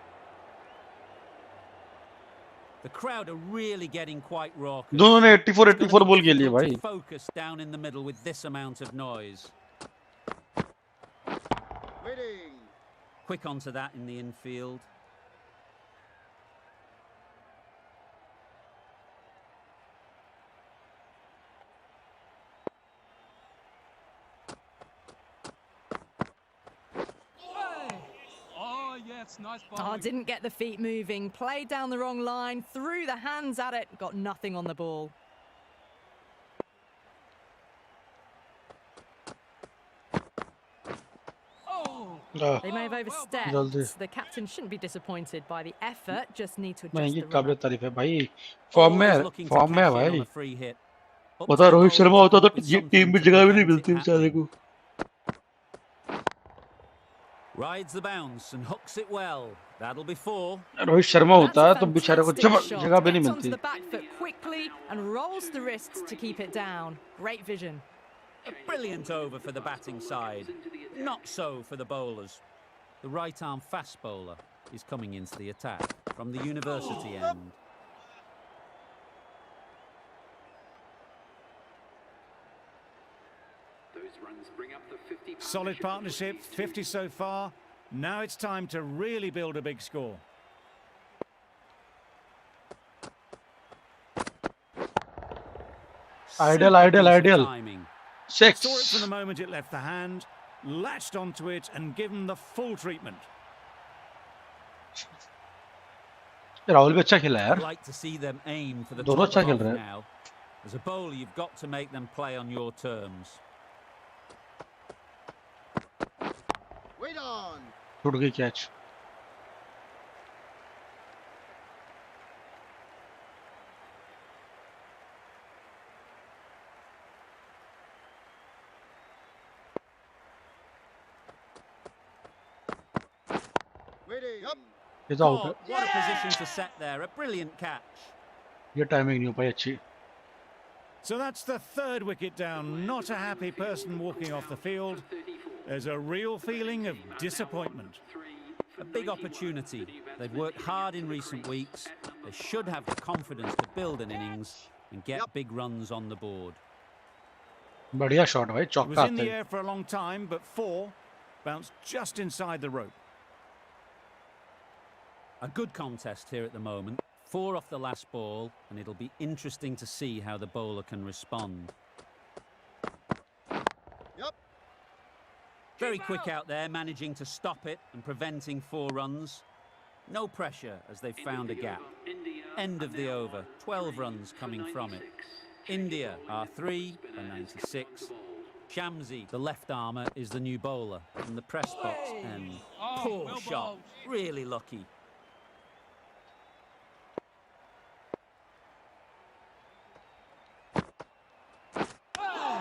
The crowd are really getting quite raucous. दोनों ने 84 It's gonna 84 be ball खेली है difficult भाई to focus down in the middle with this amount of noise. Quick onto that in the infield. Oh, yes, nice Oh, bowling. didn't get the feet moving. Played down the wrong line. Threw the hands at it. Got nothing on the ball. They may have overstepped. जल्दी The captain shouldn't be disappointed by the effort, just need to adjust महंगी the run काबिल up. तारीफ है भाई Always looking to form में है cash in on भाई a free hit. Up पता to the Rohit bowler Sharma to होता come तो up with ये something टीम में to जगह भी नहीं prevent मिलती it बेचारे happening. को Rides the bounce and hooks it well. That'll be 4. Rohit Sharma That's होता a तो बेचारे को fantastic shot. जगह भी नहीं Gets onto मिलती the back foot quickly and rolls the wrists to keep it down. Great vision. A brilliant over for the batting side. Not so for the bowlers. The right-arm fast bowler is coming into the attack from the university end. Those runs bring up the 50 Solid partnership, 50 so far. Now it's time to really build a big score. Ideal, Super ideal, piece of ideal. timing. Saw it 6 from the moment it left the hand, latched onto it and given the full treatment. Rahul भी अच्छा खेला I'd यार like to see them aim for the दोनों top अच्छा खेल off रहे हैं now. As a bowler, you've got to make them play on your terms. छूट गई कैच ये तो आउट है Caught. What a position to set there. A brilliant catch. ये टाइमिंग नहीं हो पाई अच्छी So that's the third wicket down. Not a happy person walking off the field. There's a real feeling of disappointment. A big opportunity. They've worked hard in recent weeks. They should have the confidence to build an innings and get big runs on the board. बढ़िया shot भाई It चौका was in आता the है air for a long time, but 4 bounced just inside the rope. A good contest here at the moment. 4 off the last ball, and it'll be interesting to see how the bowler can respond. Very quick out there, managing to stop it and preventing 4 runs. No pressure as they've found a gap. End of the over, 12 runs coming from it. India are 3 for 96. Shamsi, the left armour, is the new bowler from the press box end. Oh, Poor well shot, bowled. really lucky.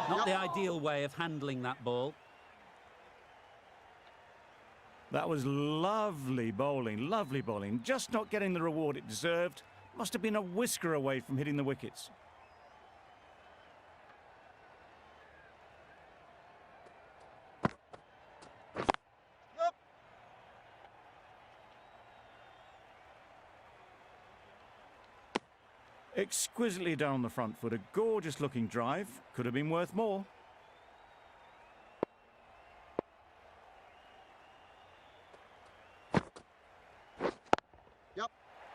Not the ideal way of handling that ball. That was lovely bowling. Just not getting the reward it deserved. Must have been a whisker away from hitting the wickets. Exquisitely done on the front foot. A gorgeous looking drive. Could have been worth more.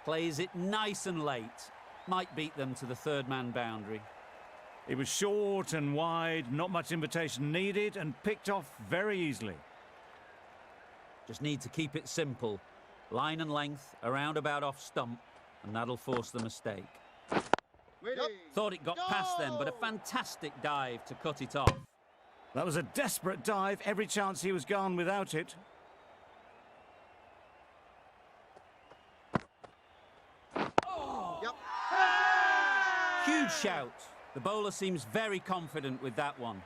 Plays it nice and late. Might beat them to the third man boundary. It was short and wide, not much invitation needed, and picked off very easily. Just need to keep it simple. Line and length, around about off stump, and that'll force the mistake. Thought it got past them, but a fantastic dive to cut it off. That was a desperate dive. Every chance he was gone without it. Huge shout. The bowler seems very confident with that one.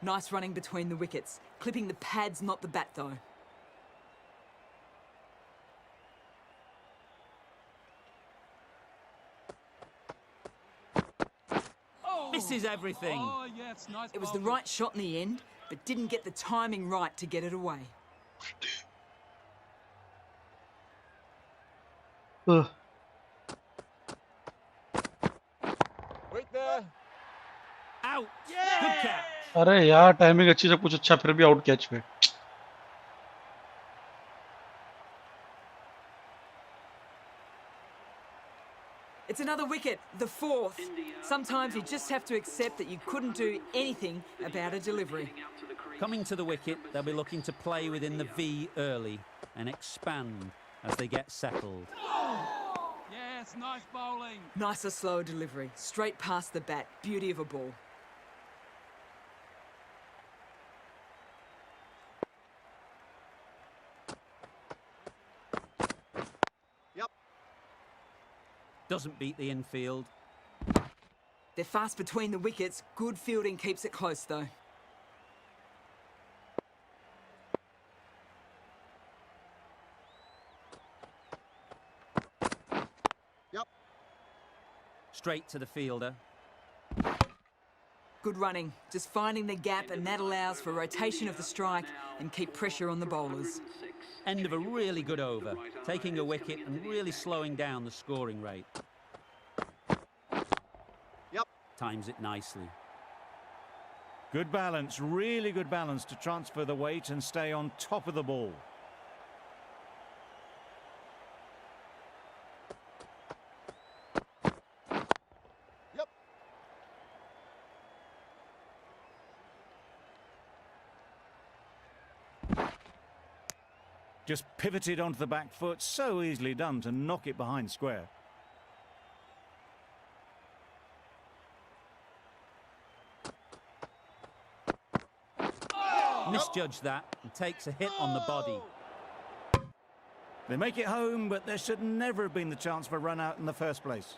Nice running between the wickets. Clipping the pads, not the bat, though. Misses everything. Oh, yeah, it's nice. It was the bowling. right shot in the end, but didn't get the timing right to get it away. Ugh. Out. Good catch. अरे यार timing अच्छी सब कुछ अच्छा फिर भी out catch पे It's another wicket, the 4th. Sometimes you just have to accept that you couldn't do anything about a delivery. Coming to the wicket, they'll be looking to play within the V early and expand as they get settled. Yes, nice bowling. Nicer, slower delivery, straight past the bat. Beauty of a ball. Doesn't beat the infield. They're fast between the wickets. Good fielding keeps it close, though. Straight to the fielder. Good running, just finding the gap, and that allows for rotation of the strike and keep pressure on the bowlers. End of a really good over, taking a wicket and really slowing down the scoring rate. Times it nicely. Good balance, really good balance to transfer the weight and stay on top of the ball. Just pivoted onto the back foot, so easily done to knock it behind square. Misjudged that and takes a hit on the body. They make it home, but there should never have been the chance for a run out in the first place.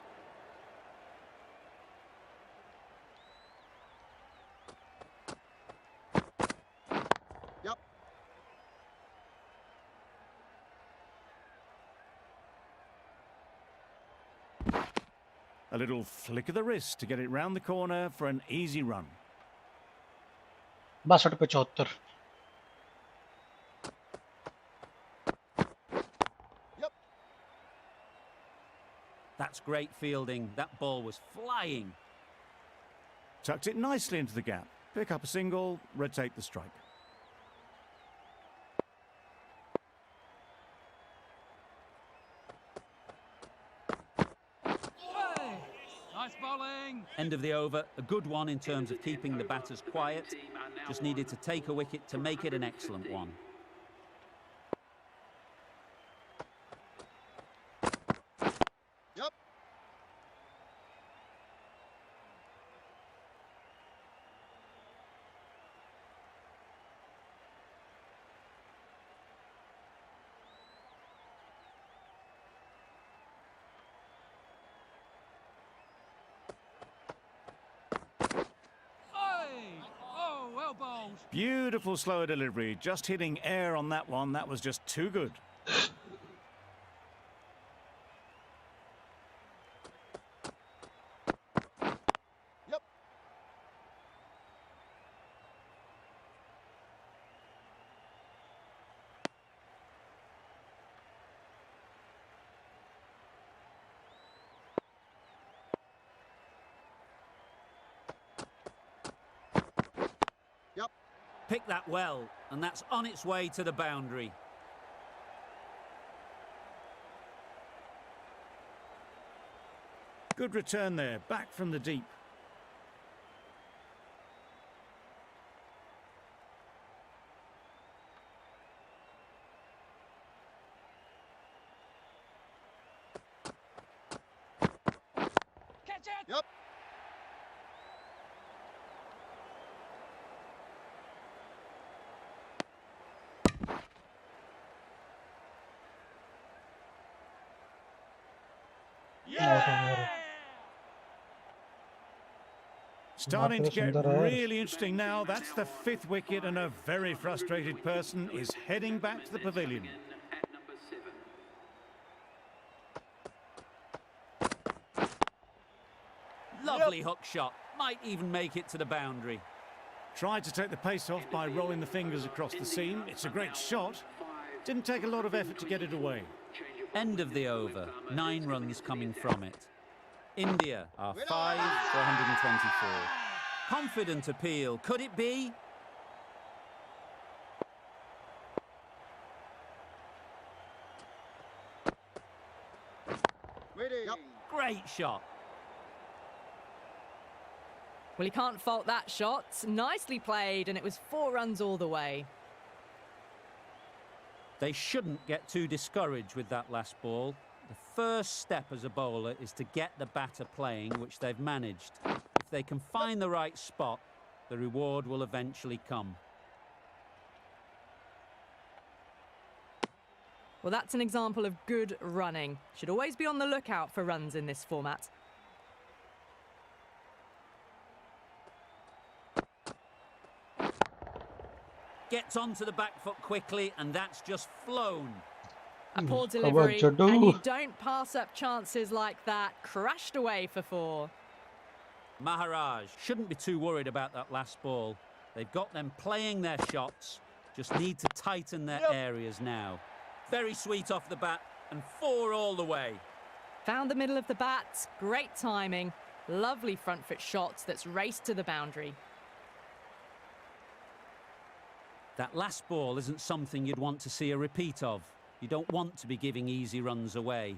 A little flick of the wrist to get it round the corner for an easy run. 62 पे 74. That's great fielding. That ball was flying. Tucked it nicely into the gap. Pick up a single, rotate the strike. Hey, nice bowling. End of the over. A good one in terms of keeping the batters quiet. Just needed to take a wicket to make it an excellent one. Oh, well bowled. Beautiful slower delivery, just hitting air on that one. That was just too good. Picked that well, and that's on its way to the boundary. Good return there, back from the deep. Catch it. Starting to get Sundar hai. really interesting now. That's the 5th wicket, and a very frustrated person is heading back to the pavilion. At number 7. Lovely hook shot. Might even make it to the boundary. Tried to take the pace off by rolling the fingers across the seam. It's a great shot. Didn't take a lot of effort to get it away. End of the over. 9 runs coming from it. India are 5 for 124. Confident appeal. Could it be? Great shot. Well, he can't fault that shot. Nicely played, and it was 4 runs all the way. They shouldn't get too discouraged with that last ball. The first step as a bowler is to get the batter playing, which they've managed. If they can find the right spot, the reward will eventually come. Well, that's an example of good running. Should always be on the lookout for runs in this format. Gets onto the back foot quickly, and that's just flown. A poor Come on, delivery, Jaddu. and you don't pass up chances like that. Crashed away for 4. Maharaj shouldn't be too worried about that last ball. They've got them playing their shots, just need to tighten their areas now. Very sweet off the bat, and 4 all the way. Found the middle of the bat, great timing. Lovely front foot shot that's raced to the boundary. That last ball isn't something you'd want to see a repeat of. You don't want to be giving easy runs away.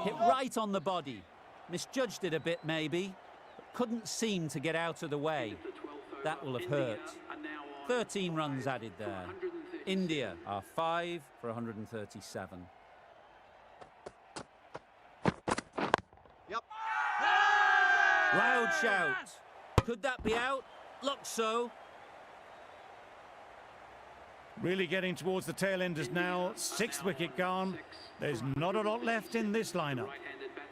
Hit right on the body. Misjudged it a bit maybe, but couldn't seem to get out of the way. That will have hurt. 13 runs added there. India are 5 for 137. Loud shout. Could that be out? Looks so. Really getting towards the tail enders now. 6th wicket gone. There's not a lot left in this lineup.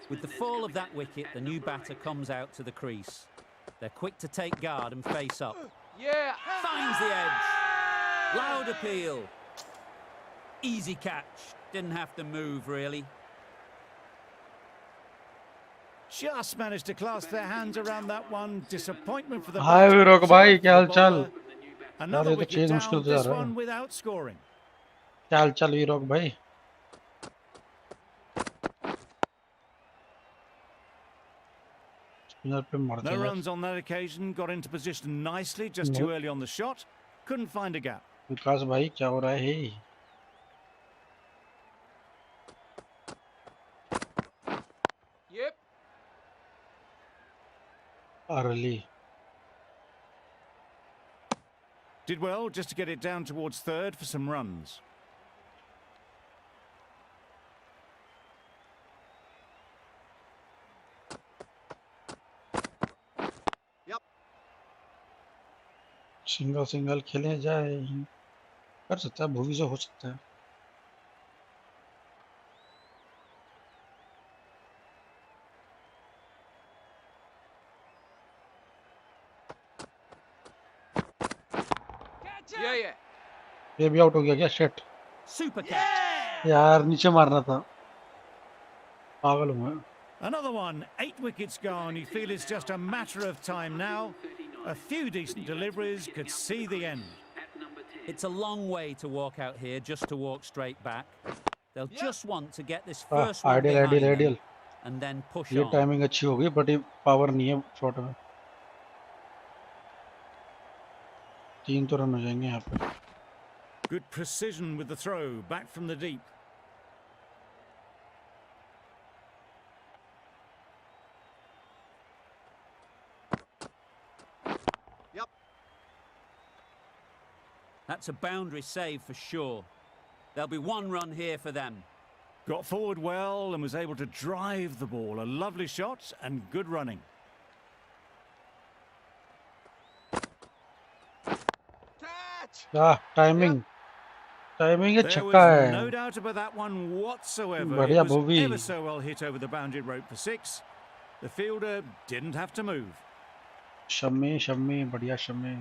With the fall of that wicket, the new batter comes out to the crease. They're quick to take guard and face up. Yeah. Finds the edge. Loud appeal. Easy catch. Didn't have to move, really. Just managed to clasp their hands around that one. Disappointment for the Hi batter, वीरोक भाई, for क्या हाल the चाल? bowler. Another यार, ये तो wicket chase down, मुश्किल से this जा रहा है। one without scoring. क्या हाल चाल वीरोक भाई? स्पिनर पे मरते No हैं। runs on that occasion. Got into position nicely, just too early on the shot. Couldn't find a gap. विकास भाई क्या हो रहा है? Yep. Early. Did well just to get it down towards 3rd for some runs. Single खेले जाए, कर सकता है, भूवी से हो सकता है। Yeah. ये भी आउट हो गया क्या? Shit Super catch. यार, नीचे मारना था, पागल हूँ मैं। Another one, 8 wickets gone. You feel it's just a matter of time now. A few decent deliveries could see the end. It's a long way to walk out here just to walk straight back. They'll just want to get this first one behind them and then push ये on. Timing अच्छी होगी, but ये power नहीं है shot में। 3 तो run हो जाएंगे यहाँ पे। Good precision with the throw back from the deep. That's a boundary save for sure. There'll be 1 run here for them. Got forward well and was able to drive the ball. A lovely shot and good running. Timing ये There छक्का was है। no doubt about that one whatsoever. बढ़िया It was Bhuvi. ever so well hit over the boundary rope for 6. The fielder didn't have to move. Shammi बढ़िया Shammi.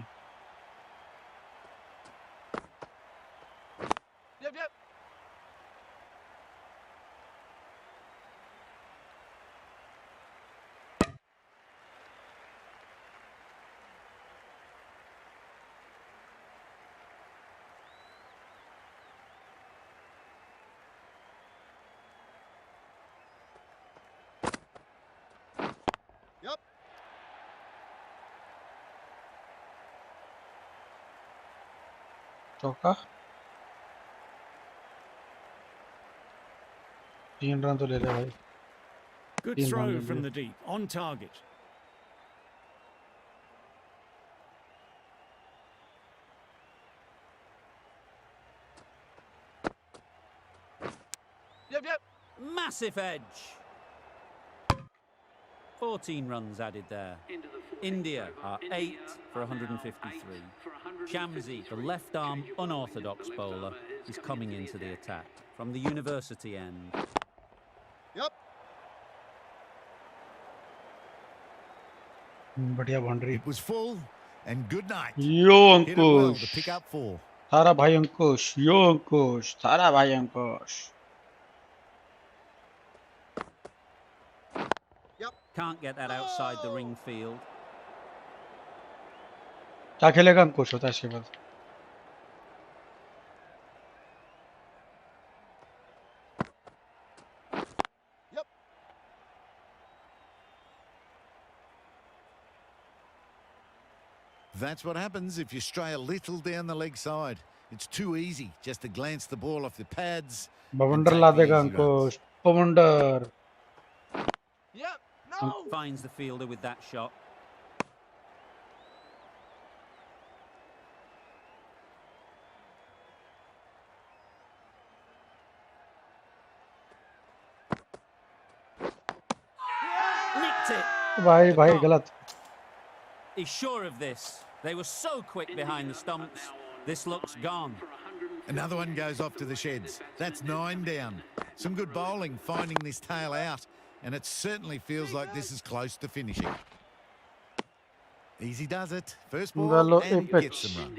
Yep. चौका। 3 run तो ले ले भाई. Good 3 रन throw ले from ले. the deep, on target. Yep, yep. Massive edge. 14 runs added there. Into the fourth India over. are India 8 for are now 153. 8 for 153. Shamsi, the left-arm Change of bowling. unorthodox The left bowler, armour is coming into the attack from the university end. बढ़िया boundary. It was full, and good night. Yo Hit it well Ankush. to pick up 4. थारा भाई अंकुश. यो अंकुश. थारा भाई अंकुश. Can't get that outside the ring field. क्या खेलेगा अंकुश होता है इसके बाद. That's what happens if you stray a little down the leg side. It's too easy just to glance the ball off the pads. बवंडर take ला the देगा easy runs. अंकुश. बवंडर. Yep. No. Finds the fielder with that shot. Nicked it. भाई भाई गलत. He's sure of this. They were so quick behind the stumps. This looks gone. Another one goes off to the sheds. That's 9 down. Some good bowling finding this tail out, and it certainly feels like this is close to finishing. Easy does it. First ball Galo and apex. gets some runs.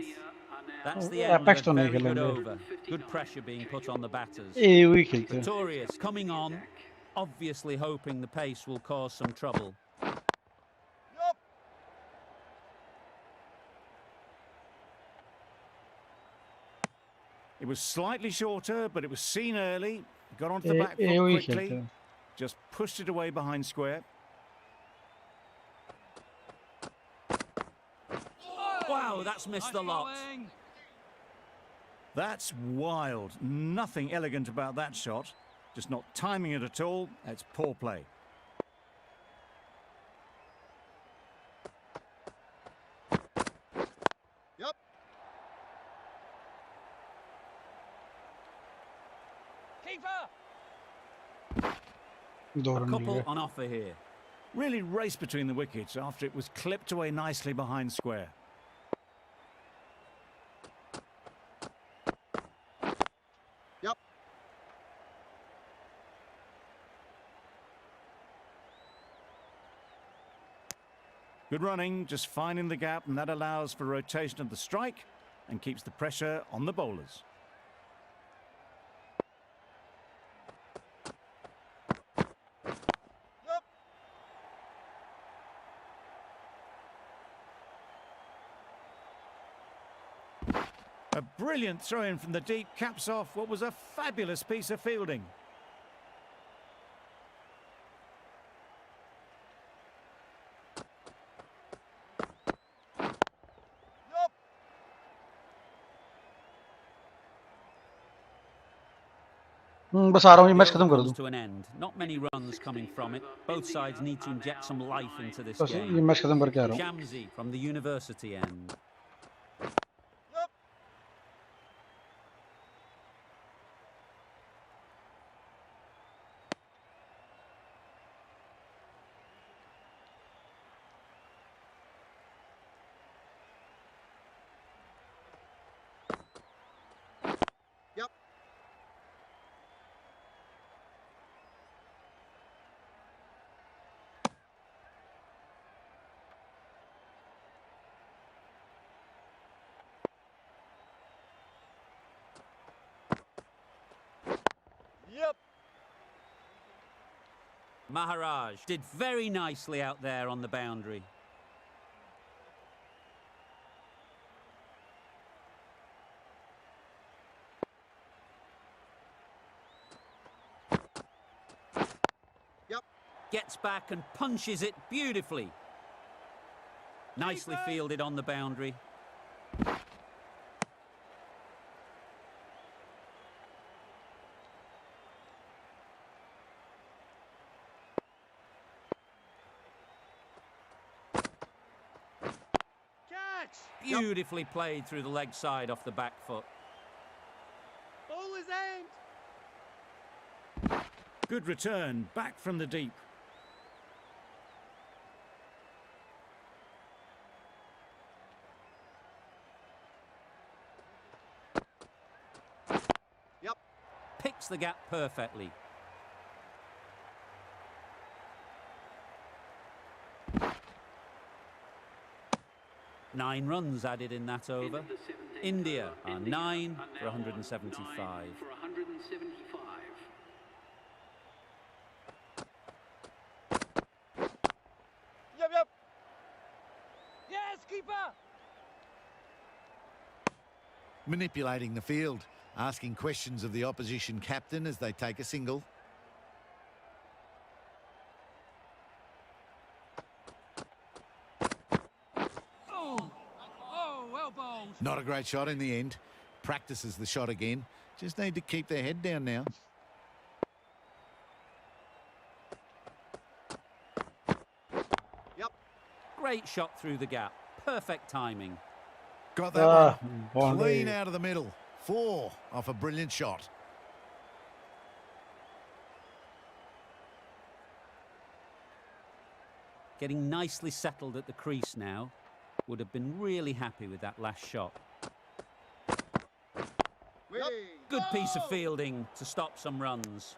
That's the end Apex of तो a नहीं very good खेलेंगे. over. Good pressure being put on the batters. ये वही खेलते हैं. Pretorius coming on, obviously hoping the pace will cause some trouble. It was slightly shorter, but it was seen early. Got onto the ये back ये foot वही खेलते quickly. हैं. Just pushed it away behind square. Wow, that's missed the lot. That's wild. Nothing elegant about that shot. Just not timing it at all. It's poor play. Keeper. 2 A run mill couple गए. on offer here. Really raced between the wickets after it was clipped away nicely behind square. Good running, just finding the gap, and that allows for rotation of the strike and keeps the pressure on the bowlers. A brilliant throw-in from the deep caps off what was a fabulous piece of fielding. बस आ रहा हूँ ये The match over खत्म कर comes दूँ. to an end. Not many runs coming from it. Both sides need to inject some life into this बस ये game. Match खत्म करके आ रहा हूँ. Shamsi from the university end. Yep. Maharaj did very nicely out there on the boundary. Gets back and punches it beautifully. Nicely fielded on the boundary. Beautifully played through the leg side off the back foot. Ball is aimed. Good return, back from the deep. Picks the gap perfectly. Nine runs added in that over. India are 9 for 175. Yep. Yes, keeper. Manipulating the field, asking questions of the opposition captain as they take a single. Oh, well bowled. Not a great shot in the end. Practices the shot again. Just need to keep their head down now. Great shot through the gap. Perfect timing. Got that one. boundary. Clean out of the middle. 4 off a brilliant shot. Getting nicely settled at the crease now. Would have been really happy with that last shot. Good piece of fielding to stop some runs.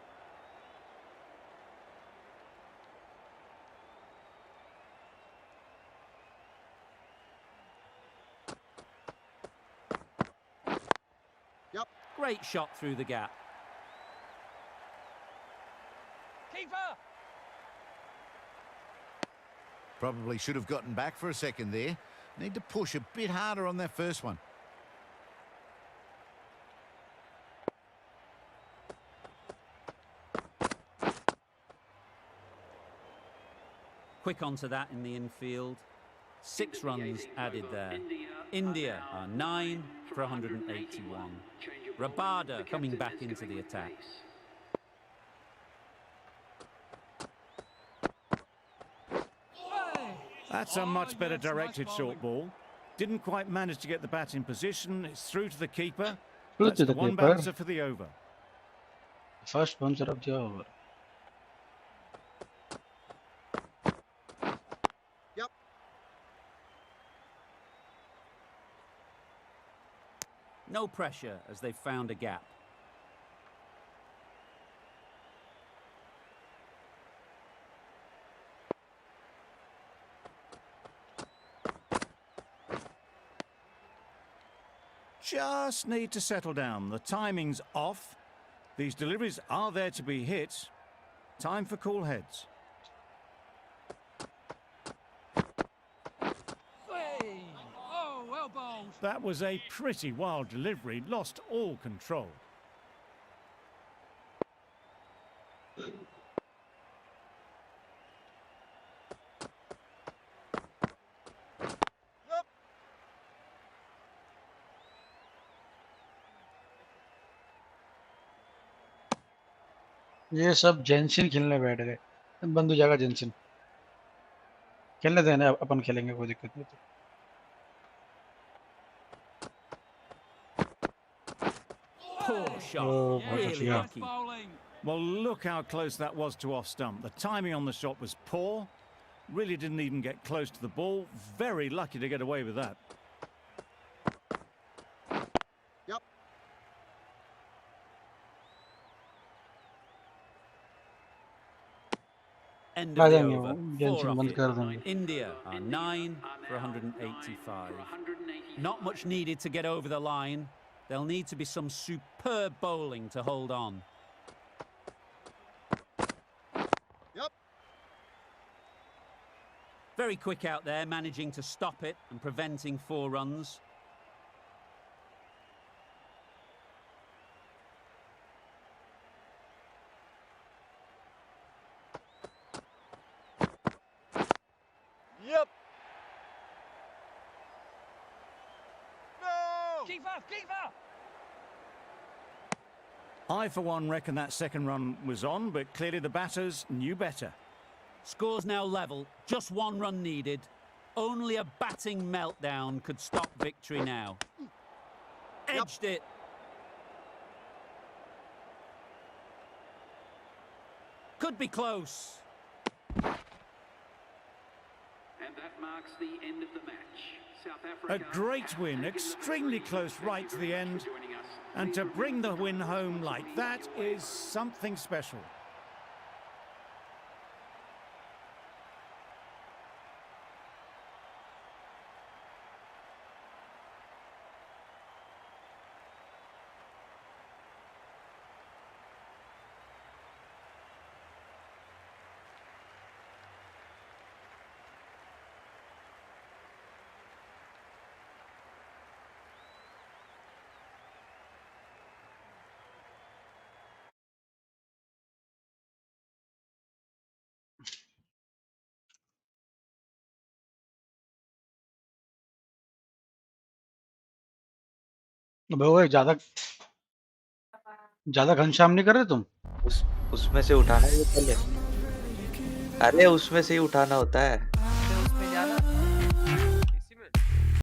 Great shot through the gap. Keeper. Probably should have gotten back for a second there. Need to push a bit harder on that first one. Quick onto that in the infield. 6 runs added there. India are 9 for 181. Rabada coming back into the attack. That's a much better directed short ball. Didn't quite manage to get the bat in position. It's through to the keeper. Through That's to the the one keeper. bouncer for the over. First bouncer of the over. No pressure as they've found a gap. Just need to settle down. The timing's off. These deliveries are there to be hit. Time for cool heads. Oh, well bowled. That was a pretty wild delivery. Lost all control. ये सब जेंसिन खेलने बैठ गए। बंदू जाएगा जेंसिन। खेलने देना, अपन खेलेंगे, कोई दिक्कत नहीं। Poor shot. Oh, Really yeah. lucky. Well, look how close that was to off stump. The timing on the shot was poor. Really didn't even get close to the ball. Very lucky to get away with that. End uh of the जाएंगे वो, over. 4 जेंसिन off बंद it. कर देंगे। India are 9 for 185. Not much needed to get over the line. There'll need to be some superb bowling to hold on. Very quick out there, managing to stop it and preventing 4 runs. Yep. No. Keeper. I, for one, reckon that second run was on, but clearly the batters knew better. Scores now level, just 1 run needed. Only a batting meltdown could stop victory now. Edged it. Could be close. And that marks the end of the match. South A Africa great win, extremely close right to the end. joining us. And to bring the win home like that is something special. अबे ओए ज्यादा ज्यादा घनश्याम नहीं कर रहे तुम? उसमें से उठाना है ये पहले। अरे उसमें से ही उठाना होता है।